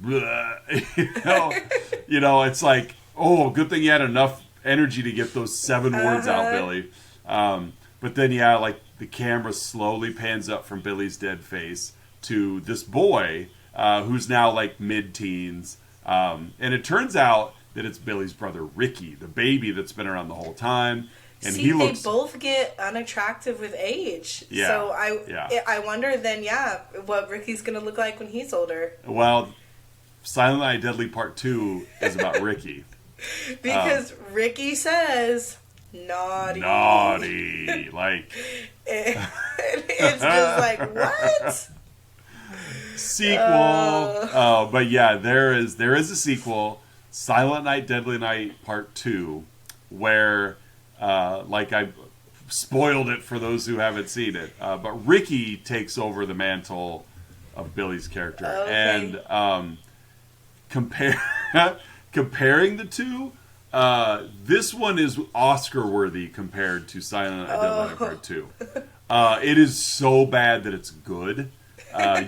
it's like, oh, good thing you had enough energy to get those 7 words out, Billy. But then, the camera slowly pans up from Billy's dead face to this boy who's now like mid-teens. And it turns out that it's Billy's brother Ricky, the baby that's been around the whole time. And See, he looks... they both get unattractive with age. Yeah, So I wonder then, what Ricky's going to look like when he's older. Well, Silent Night Deadly Part 2 is about Ricky. Because Ricky says, naughty. Naughty. Like... it's just like, what? Sequel. But yeah, there is a sequel, Silent Night Deadly Night Part 2, where... like I spoiled it for those who haven't seen it, but Ricky takes over the mantle of Billy's character, and comparing the two, this one is Oscar worthy compared to Silent Night Deadly Night Part 2. It is so bad that it's good.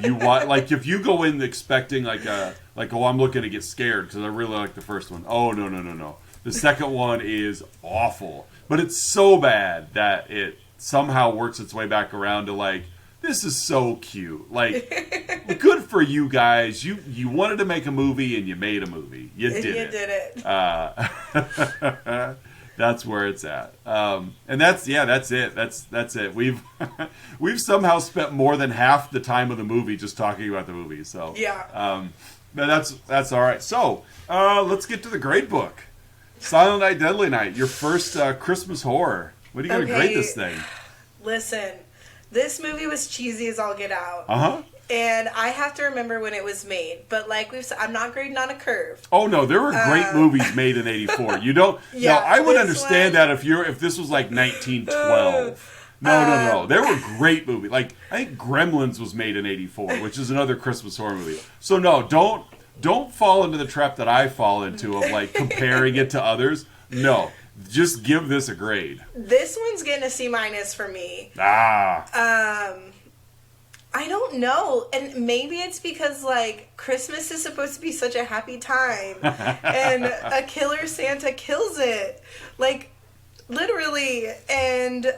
You want, like, if you go in expecting oh, I'm looking to get scared because I really like the first one. Oh, no. The second one is awful. But it's so bad that it somehow works its way back around to, like, this is so cute. Like, good for you guys. You wanted to make a movie and you made a movie. You did it. That's where it's at. And that's it. That's it. We've somehow spent more than half the time of the movie just talking about the movie. So yeah. But that's all right. So let's get to the grade book. Silent Night, Deadly Night, your first Christmas horror. What are you going to grade this thing? Listen, this movie was cheesy as all get out. Uh-huh. And I have to remember when it was made. But like we've said, I'm not grading on a curve. Oh, no, there were great movies made in 84. You don't... Yeah, I would understand that if this was like 1912. No. There were great movies. Like, I think Gremlins was made in 84, which is another Christmas horror movie. So, no, don't fall into the trap that I fall into of, like, comparing it to others. No. Just give this a grade. This one's getting a C- for me. Ah. I don't know. And maybe it's because, like, Christmas is supposed to be such a happy time. And a killer Santa kills it. Like, literally. And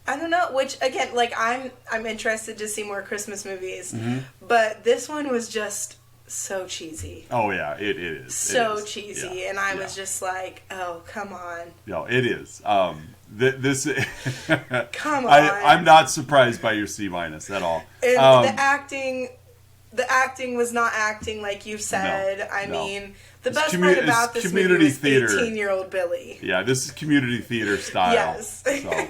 I don't know. Which, again, like, I'm interested to see more Christmas movies. Mm-hmm. But this one was just... so cheesy. Oh yeah, it is. So cheesy, and I was just like, "Oh, come on." No, it is. This. Come on. I'm not surprised by your C- at all. And the acting was not acting like you've said. I mean, the best part about this movie was 18-year-old Billy. Yeah, this is community theater style. Yes. So.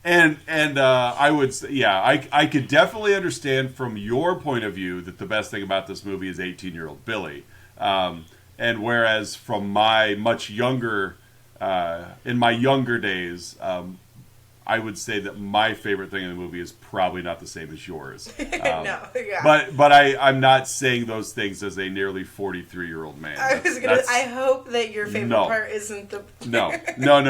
And I would say, yeah, I could definitely understand from your point of view that the best thing about this movie is 18-year-old Billy. And whereas from my much younger, in my younger days, I would say that my favorite thing in the movie is probably not the same as yours. No, yeah. But I'm not saying those things as a nearly 43-year-old man. I hope that your favorite part isn't the... No. Not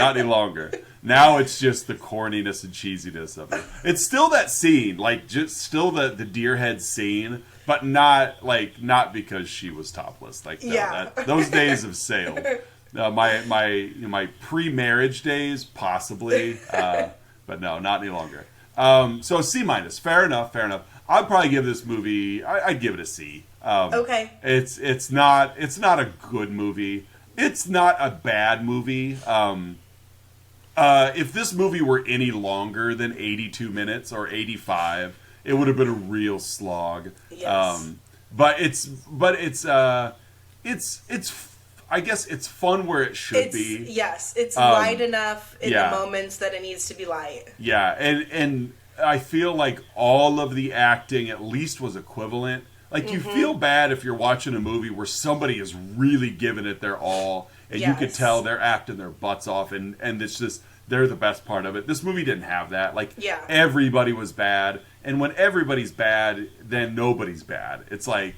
any longer. Now it's just the corniness and cheesiness of it. It's still that scene, like just still the deer head scene, but not because she was topless. Like those days have sailed. My pre-marriage days, possibly, but no, not any longer. So C-, fair enough. I'd probably give this movie. I'd give it a C. Okay. It's not a good movie. It's not a bad movie. If this movie were any longer than 82 minutes or 85, it would have been a real slog. Yes. But it's I guess it's fun where it should be. Yes, it's light enough in the moments that it needs to be light. Yeah, and I feel like all of the acting at least was equivalent. Like, you feel bad if you're watching a movie where somebody is really giving it their all, and you could tell they're acting their butts off, and it's just, they're the best part of it. This movie didn't have that. Like, everybody was bad, and when everybody's bad, then nobody's bad. It's like,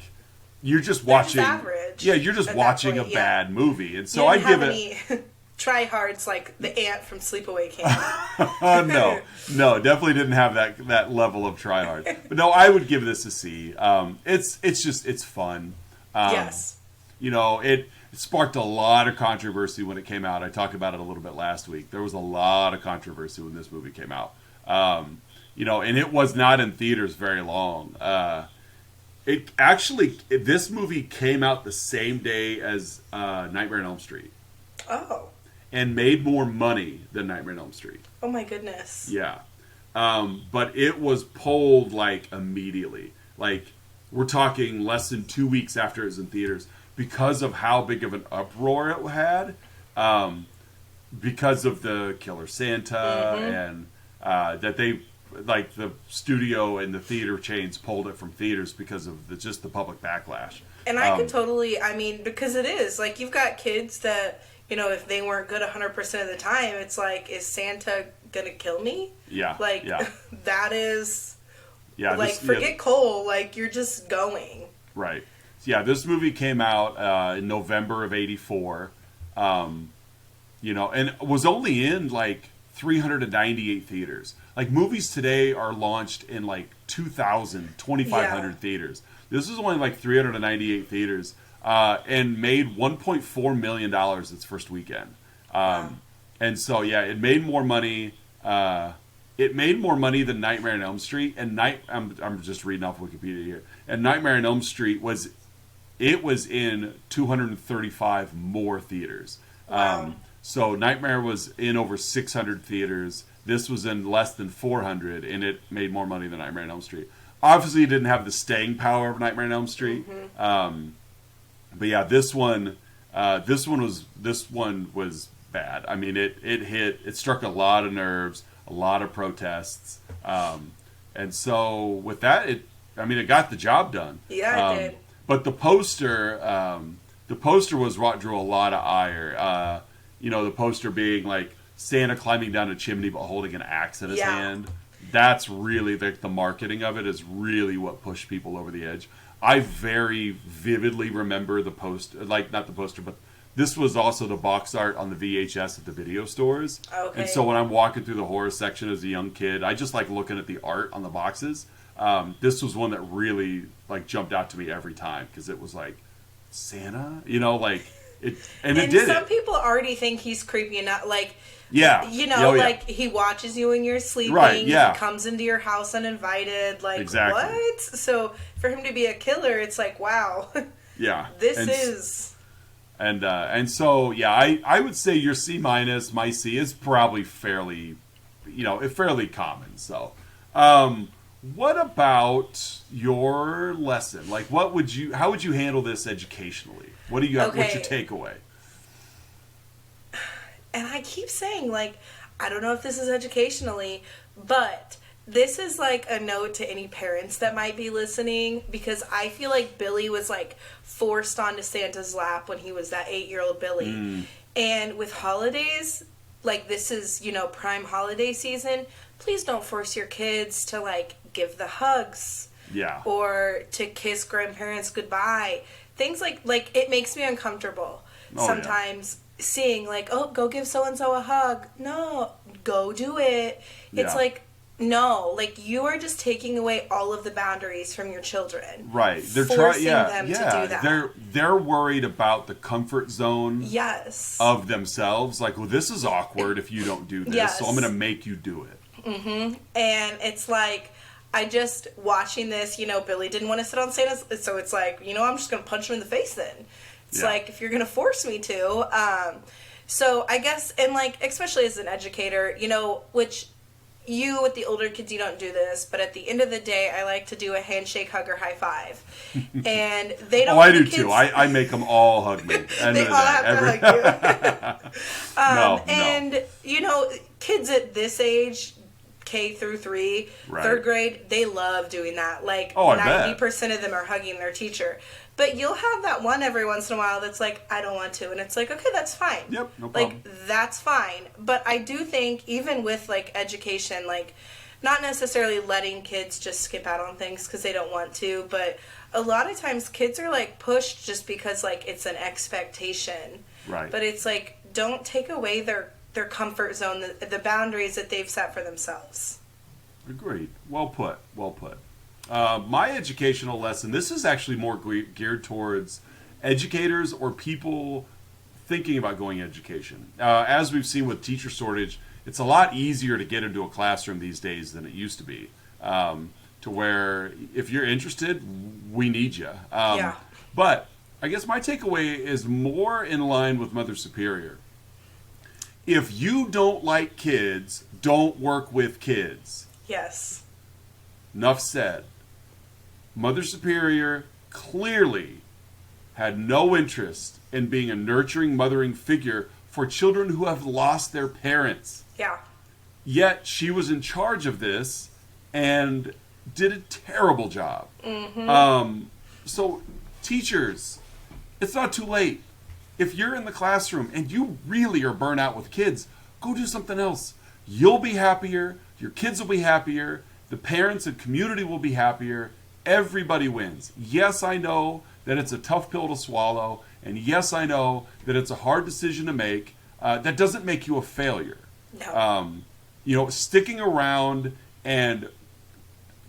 you're just watching... average. Yeah, you're just watching a bad movie, and so I give it... tryhards like the ant from Sleepaway Camp. No, definitely didn't have that level of tryhard. But no, I would give this a C. It's fun. Yes. You know, it sparked a lot of controversy when it came out. I talked about it a little bit last week. There was a lot of controversy when this movie came out. And it was not in theaters very long. This movie came out the same day as Nightmare on Elm Street. Oh. And made more money than Nightmare on Elm Street. Oh my goodness. Yeah. But it was pulled like immediately. Like, we're talking less than 2 weeks after it was in theaters because of how big of an uproar it had. Because of the Killer Santa and that they, like, the studio and the theater chains pulled it from theaters because of just the public backlash. And I could totally, because it is, like, you've got kids that, if they weren't good 100% of the time, it's like, is Santa gonna kill me? Yeah. Like, yeah. that is, yeah, like, forget Cole, like, you're just going. Right. Yeah, this movie came out in November of '84, and was only in, like, 398 theaters. Like, movies today are launched in, like, 2,000, 2,500 theaters. This was only, like, 398 theaters. And made $1.4 million its first weekend. Wow. And so, yeah, it made more money. It made more money than Nightmare on Elm Street. And I'm just reading off Wikipedia here. And Nightmare on Elm Street was in 235 more theaters. Wow. So Nightmare was in over 600 theaters. This was in less than 400, and it made more money than Nightmare on Elm Street. Obviously, it didn't have the staying power of Nightmare on Elm Street. But yeah, this one was bad. I mean, it struck a lot of nerves, a lot of protests, and so with that, it got the job done. Yeah, it did. But the poster was what drew a lot of ire. The poster being like Santa climbing down a chimney but holding an axe in his hand. That's really the marketing of it is really what pushed people over the edge. I very vividly remember the poster, like not the poster, but this was also the box art on the VHS at the video stores. Okay. And so when I'm walking through the horror section as a young kid, I just like looking at the art on the boxes. This was one that really like jumped out to me every time because it was like Santa, like it, and it did. Some people already think he's creepy enough, like. Yeah. Like he watches you when you're sleeping. Right, yeah. He comes into your house uninvited. Like, exactly. What? So for him to be a killer, it's like, wow. Yeah. And so, yeah, I would say your C-, my C is probably fairly common. So, what about your lesson? Like, how would you handle this educationally? What do you have? What's your takeaway? And I keep saying, like, I don't know if this is educationally, but this is, like, a note to any parents that might be listening, because I feel like Billy was, like, forced onto Santa's lap when he was that 8-year-old Billy. And with holidays, like, this is, prime holiday season, please don't force your kids to, like, give the hugs. Yeah. Or to kiss grandparents goodbye. Things like it makes me uncomfortable sometimes. Yeah. Seeing like, oh, go give so-and-so a hug. No, go do it. It's like, no, like you are just taking away all of the boundaries from your children. Right. They're forcing them to do that. They're worried about the comfort zone of themselves. Like, well, this is awkward if you don't do this, so I'm going to make you do it. Mm-hmm. And it's like, I just, watching this, Billy didn't want to sit on Santa's, so it's like, I'm just going to punch him in the face then. It's like, if you're going to force me to. So I guess, and like, especially as an educator, which you with the older kids, you don't do this, but at the end of the day, I like to do a handshake, hug, or high five. And they don't. Oh, I do kids, too. I make them all hug me. They all have to hug you. And, kids at this age, K through 3, third grade, they love doing that. Like, 90% of them are hugging their teacher. But you'll have that one every once in a while that's like, I don't want to. And it's like, okay, that's fine. Yep, no problem. Like, that's fine. But I do think, even with, like, education, like, not necessarily letting kids just skip out on things because they don't want to, but a lot of times kids are, like, pushed just because, like, it's an expectation. Right. But it's like, don't take away their comfort zone, the boundaries that they've set for themselves. Agreed. Well put. Well put. My educational lesson, this is actually more geared towards educators or people thinking about going education. As we've seen with teacher shortage, it's a lot easier to get into a classroom these days than it used to be. To where if you're interested, we need you. Yeah. But I guess my takeaway is more in line with Mother Superior. If you don't like kids, don't work with kids. Yes. Enough said. Mother Superior clearly had no interest in being a nurturing, mothering figure for children who have lost their parents. Yeah. Yet she was in charge of this and did a terrible job. So, teachers, it's not too late. If you're in the classroom and you really are burnt out with kids, go do something else. You'll be happier. Your kids will be happier. The parents and community will be happier. Everybody wins. Yes, I know that it's a tough pill to swallow. And yes, I know that it's a hard decision to make. That doesn't make you a failure. No. Sticking around and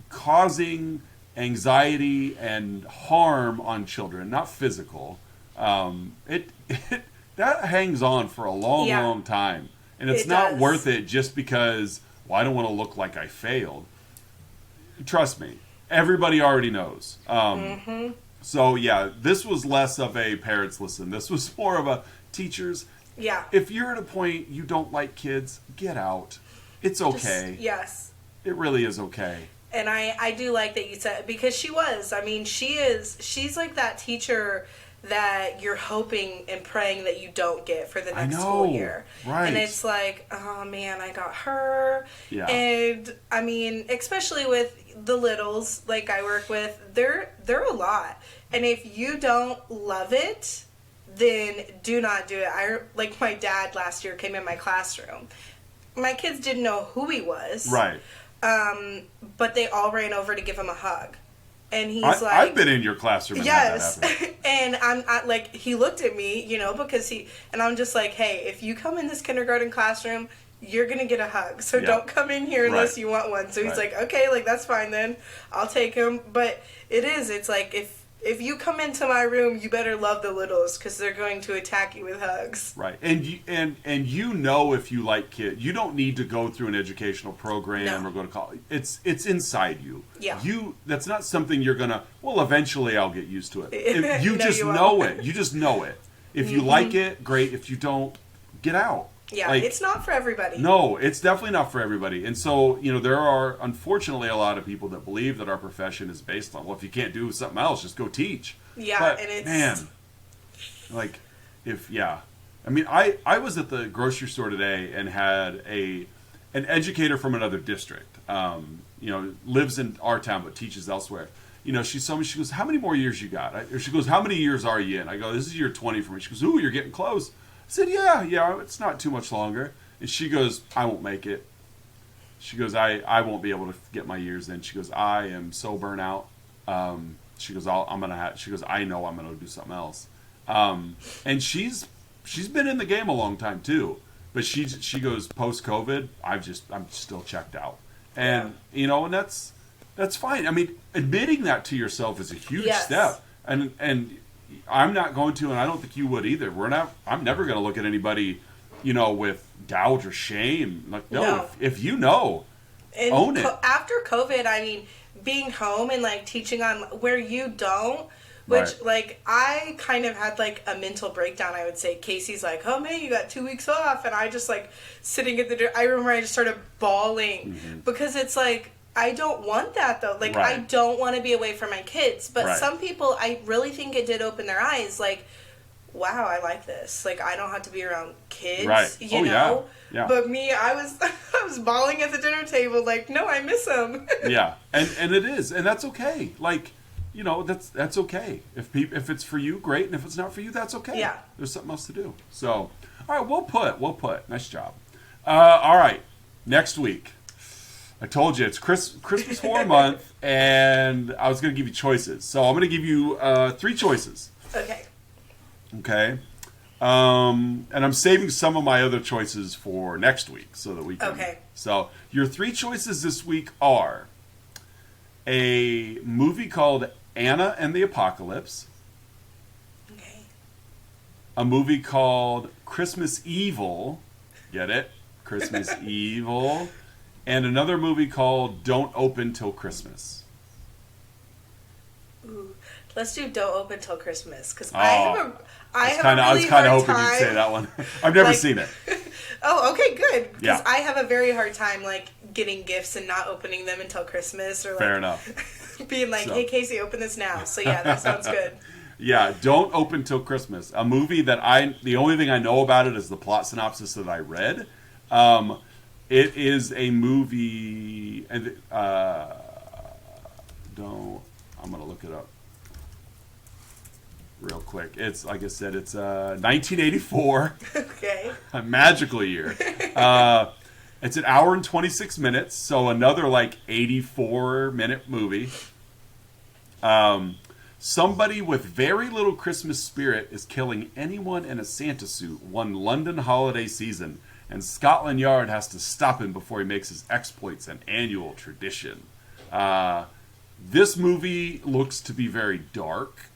causing anxiety and harm on children, not physical, that hangs on for a long time. And it's not worth it just because, well, I don't want to look like I failed. Trust me, everybody already knows. So, yeah, this was less of a parents listen. This was more of a teachers. Yeah. If you're at a point you don't like kids, get out. It's okay. Yes. It really is okay. And I do like that you said, because she was. I mean, she's like that teacher that you're hoping and praying that you don't get for the next school year. Right. And it's like, oh man, I got her. Yeah. And I mean, especially with the littles like I work with, they're a lot. And if you don't love it, then do not do it. Like my dad last year came in my classroom. My kids didn't know who he was. Right. But they all ran over to give him a hug. And he's I've been in your classroom and yes. had that happen. And I like, he looked at me, because and I'm just like, hey, if you come in this kindergarten classroom, you're going to get a hug. So don't come in here unless you want one. So he's like, okay, like, that's fine then. I'll take him. But it's like, if you come into my room, you better love the littles because they're going to attack you with hugs. Right. And if you like kids, you don't need to go through an educational program or go to college. It's inside you. Yeah. That's not something you're going to, well, eventually I'll get used to it. If you No, just you won't. know it. You just know it. If you like it, great. If you don't, get out. Yeah, it's not for everybody. No, it's definitely not for everybody. And so, there are, unfortunately, a lot of people that believe that our profession is based on, well, if you can't do something else, just go teach. Yeah, but, and it's... man, like, I mean, I was at the grocery store today and had an educator from another district, lives in our town but teaches elsewhere. She told me, she goes, how many more years you got? Or she goes, how many years are you in? I go, this is year 20 for me. She goes, ooh, you're getting close. I said, yeah, it's not too much longer. And she goes, I won't make it. She goes, I won't be able to get my years in. She goes, I am so burnt out. She goes, I know I'm gonna do something else. And she's been in the game a long time too. But she goes, post COVID, I'm still checked out. And and that's fine. I mean, admitting that to yourself is a huge step. And I'm not going to, and I don't think you would either. I'm never going to look at anybody, with doubt or shame. Like, no. If you know, and own it. After COVID, I mean, being home and like teaching on where you don't, which like I kind of had like a mental breakdown. I would say Casey's like, "Oh man, you got 2 weeks off," and I just like sitting at the door. I remember I just started bawling because it's like, I don't want that though. Like, I don't want to be away from my kids. But some people, I really think it did open their eyes. Like, wow, I like this. Like, I don't have to be around kids, you know? Yeah. But me, I was bawling at the dinner table. Like, no, I miss them. Yeah. And it is. And that's okay. Like, that's okay. If it's for you, great. And if it's not for you, that's okay. Yeah. There's something else to do. So, all right, we'll put. Nice job. All right. Next week. I told you, it's Christmas Horror Month, and I was going to give you choices. So I'm going to give you 3 choices. Okay. Okay? And I'm saving some of my other choices for next week so that we can... Okay. So your 3 choices this week are a movie called Anna and the Apocalypse. a movie called Christmas Evil. Get it? Christmas Evil. And another movie called Don't Open Till Christmas. Ooh, let's do Don't Open Till Christmas, because I was really kind of hard hoping time. you'd say that one. I've never seen it. Oh, okay, good. Because Yeah. I have a very hard time like getting gifts and not opening them until Christmas, or like Fair enough. being like, "Hey, Casey, open this now." So yeah, that sounds good. Yeah, Don't Open Till Christmas. A movie that the only thing I know about it is the plot synopsis that I read. It is a movie, and I'm gonna look it up real quick. It's like I said, it's 1984. Okay. A magical year. It's an hour and 26 minutes, so another like 84-minute movie. Somebody with very little Christmas spirit is killing anyone in a Santa suit one London holiday season, and Scotland Yard has to stop him before he makes his exploits an annual tradition. This movie looks to be very dark.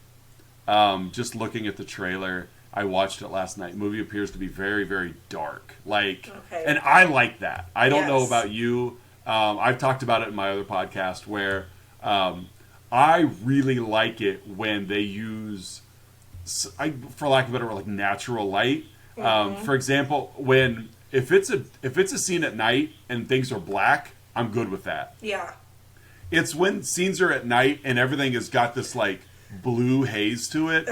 Just looking at the trailer, I watched it last night. The movie appears to be very, very dark. And I like that. I don't know about you. I've talked about it in my other podcast where I really like it when they use, for lack of a better word, like natural light. For example, if it's a scene at night and things are black, I'm good with that. Yeah. It's when scenes are at night and everything has got this like blue haze to it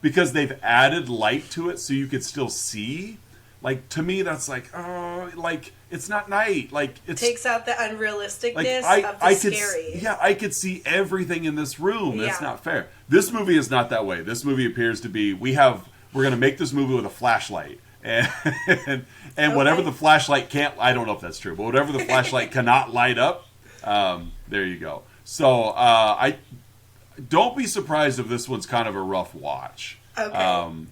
because they've added light to it so you could still see. Like, to me, that's like, oh, like, it's not night. Like, it takes out the unrealisticness of the scary. I could see everything in this room. Yeah. It's not fair. This movie is not that way. This movie appears to be, we're going to make this movie with a flashlight. And whatever the flashlight can't, I don't know if that's true, but whatever the flashlight cannot light up, there you go. So, I don't be surprised if this one's kind of a rough watch. Okay.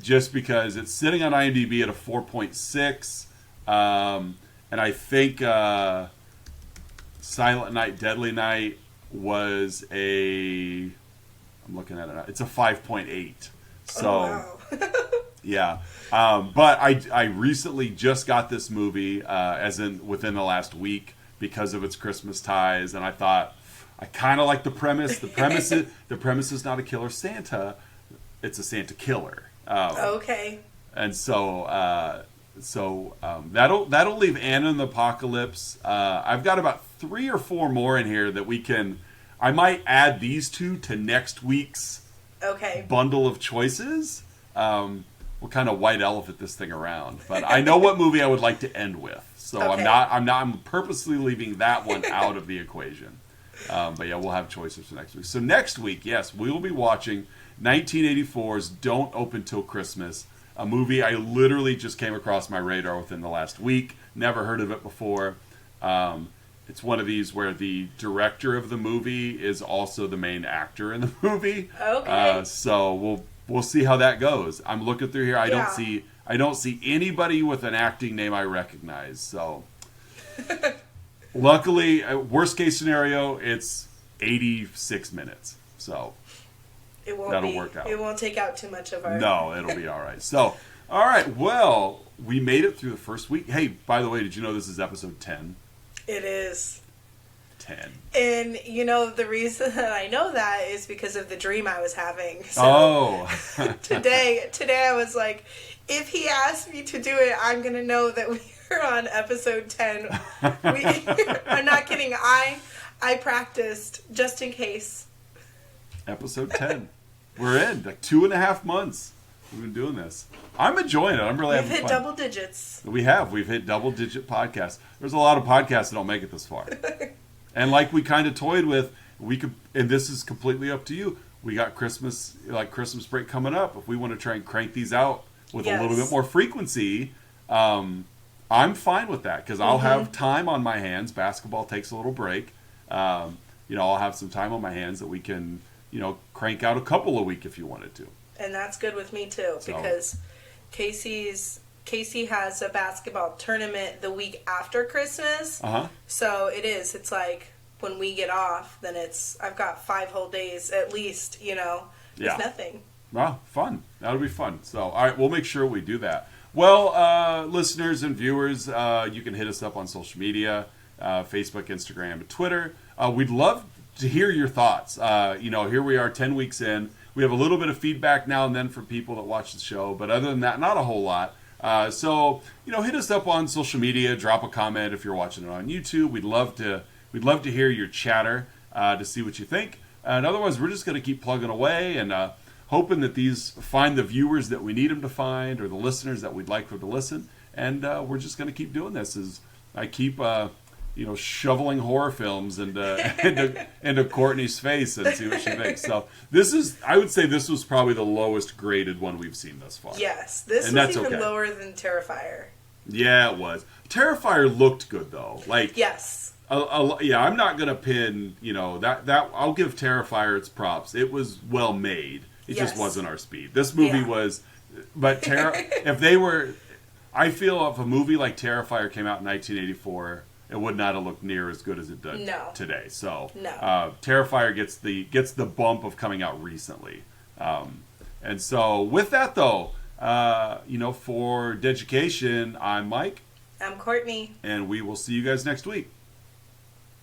Just because it's sitting on IMDb at a 4.6, and I think Silent Night, Deadly Night was I'm looking at it now, it's a 5.8. So, wow. yeah. But I recently just got this movie, as in within the last week, because of its Christmas ties, and I thought, I kind of like the premise. The premise is not a killer Santa, it's a Santa killer. Okay. And so that'll leave Anna in the Apocalypse. I've got about 3 or 4 more in here that I might add these two to next week's bundle of choices. We'll kind of white elephant this thing around, but I know what movie I would like to end with. So I'm purposely leaving that one out of the equation. But yeah, we'll have choices for next week. So next week, yes, we will be watching 1984's Don't Open Till Christmas, a movie I literally just came across my radar within the last week. Never heard of it before. It's one of these where the director of the movie is also the main actor in the movie. Okay. So we'll see how that goes. I'm looking through here. I don't see anybody with an acting name I recognize. So luckily, worst case scenario, it's 86 minutes. So that'll work out. It won't take out too much of our... No, it'll be all right. So, all right. Well, we made it through the first week. Hey, by the way, did you know this is episode 10? It is. 10. And, the reason that I know that is because of the dream I was having. So today I was like, if he asked me to do it, I'm going to know that we're on episode 10. I'm not kidding. I practiced just in case. Episode 10. We're in. Like 2.5 months we've been doing this. I'm enjoying it. I'm really having fun. We've hit double digits. We have. We've hit double-digit podcasts. There's a lot of podcasts that don't make it this far. And like we kind of toyed with, and this is completely up to you. We got Christmas break coming up. If we want to try and crank these out with a little bit more frequency, I'm fine with that because I'll have time on my hands. Basketball takes a little break. I'll have some time on my hands that we can, crank out a couple a week if you wanted to. And that's good with me too, because Casey has a basketball tournament the week after Christmas. So it's like when we get off, then I've got 5 whole days at least, with nothing. Wow, fun. That'll be fun. So, all right, we'll make sure we do that. Well, listeners and viewers, you can hit us up on social media, Facebook, Instagram, and Twitter. We'd love to hear your thoughts. Here we are 10 weeks in. We have a little bit of feedback now and then from people that watch the show, but other than that, not a whole lot. So, hit us up on social media, drop a comment if you're watching it on YouTube. We'd love to hear your chatter to see what you think. And otherwise, we're just going to keep plugging away and hoping that these find the viewers that we need them to find, or the listeners that we'd like them to listen. And we're just going to keep doing this as I keep, shoveling horror films into Courtney's face and see what she thinks. So I would say this was probably the lowest graded one we've seen thus far. Yes, this was even lower than Terrifier. Yeah, it was. Terrifier looked good though. Yes. I'm not gonna pin. That I'll give Terrifier its props. It was well made. It just wasn't our speed. This movie was, but if they were, I feel if a movie like Terrifier came out in 1984, it would not have looked near as good as it did today. So Terrifier gets the bump of coming out recently. And so with that though, for Deducation, I'm Mike. I'm Courtney. And we will see you guys next week.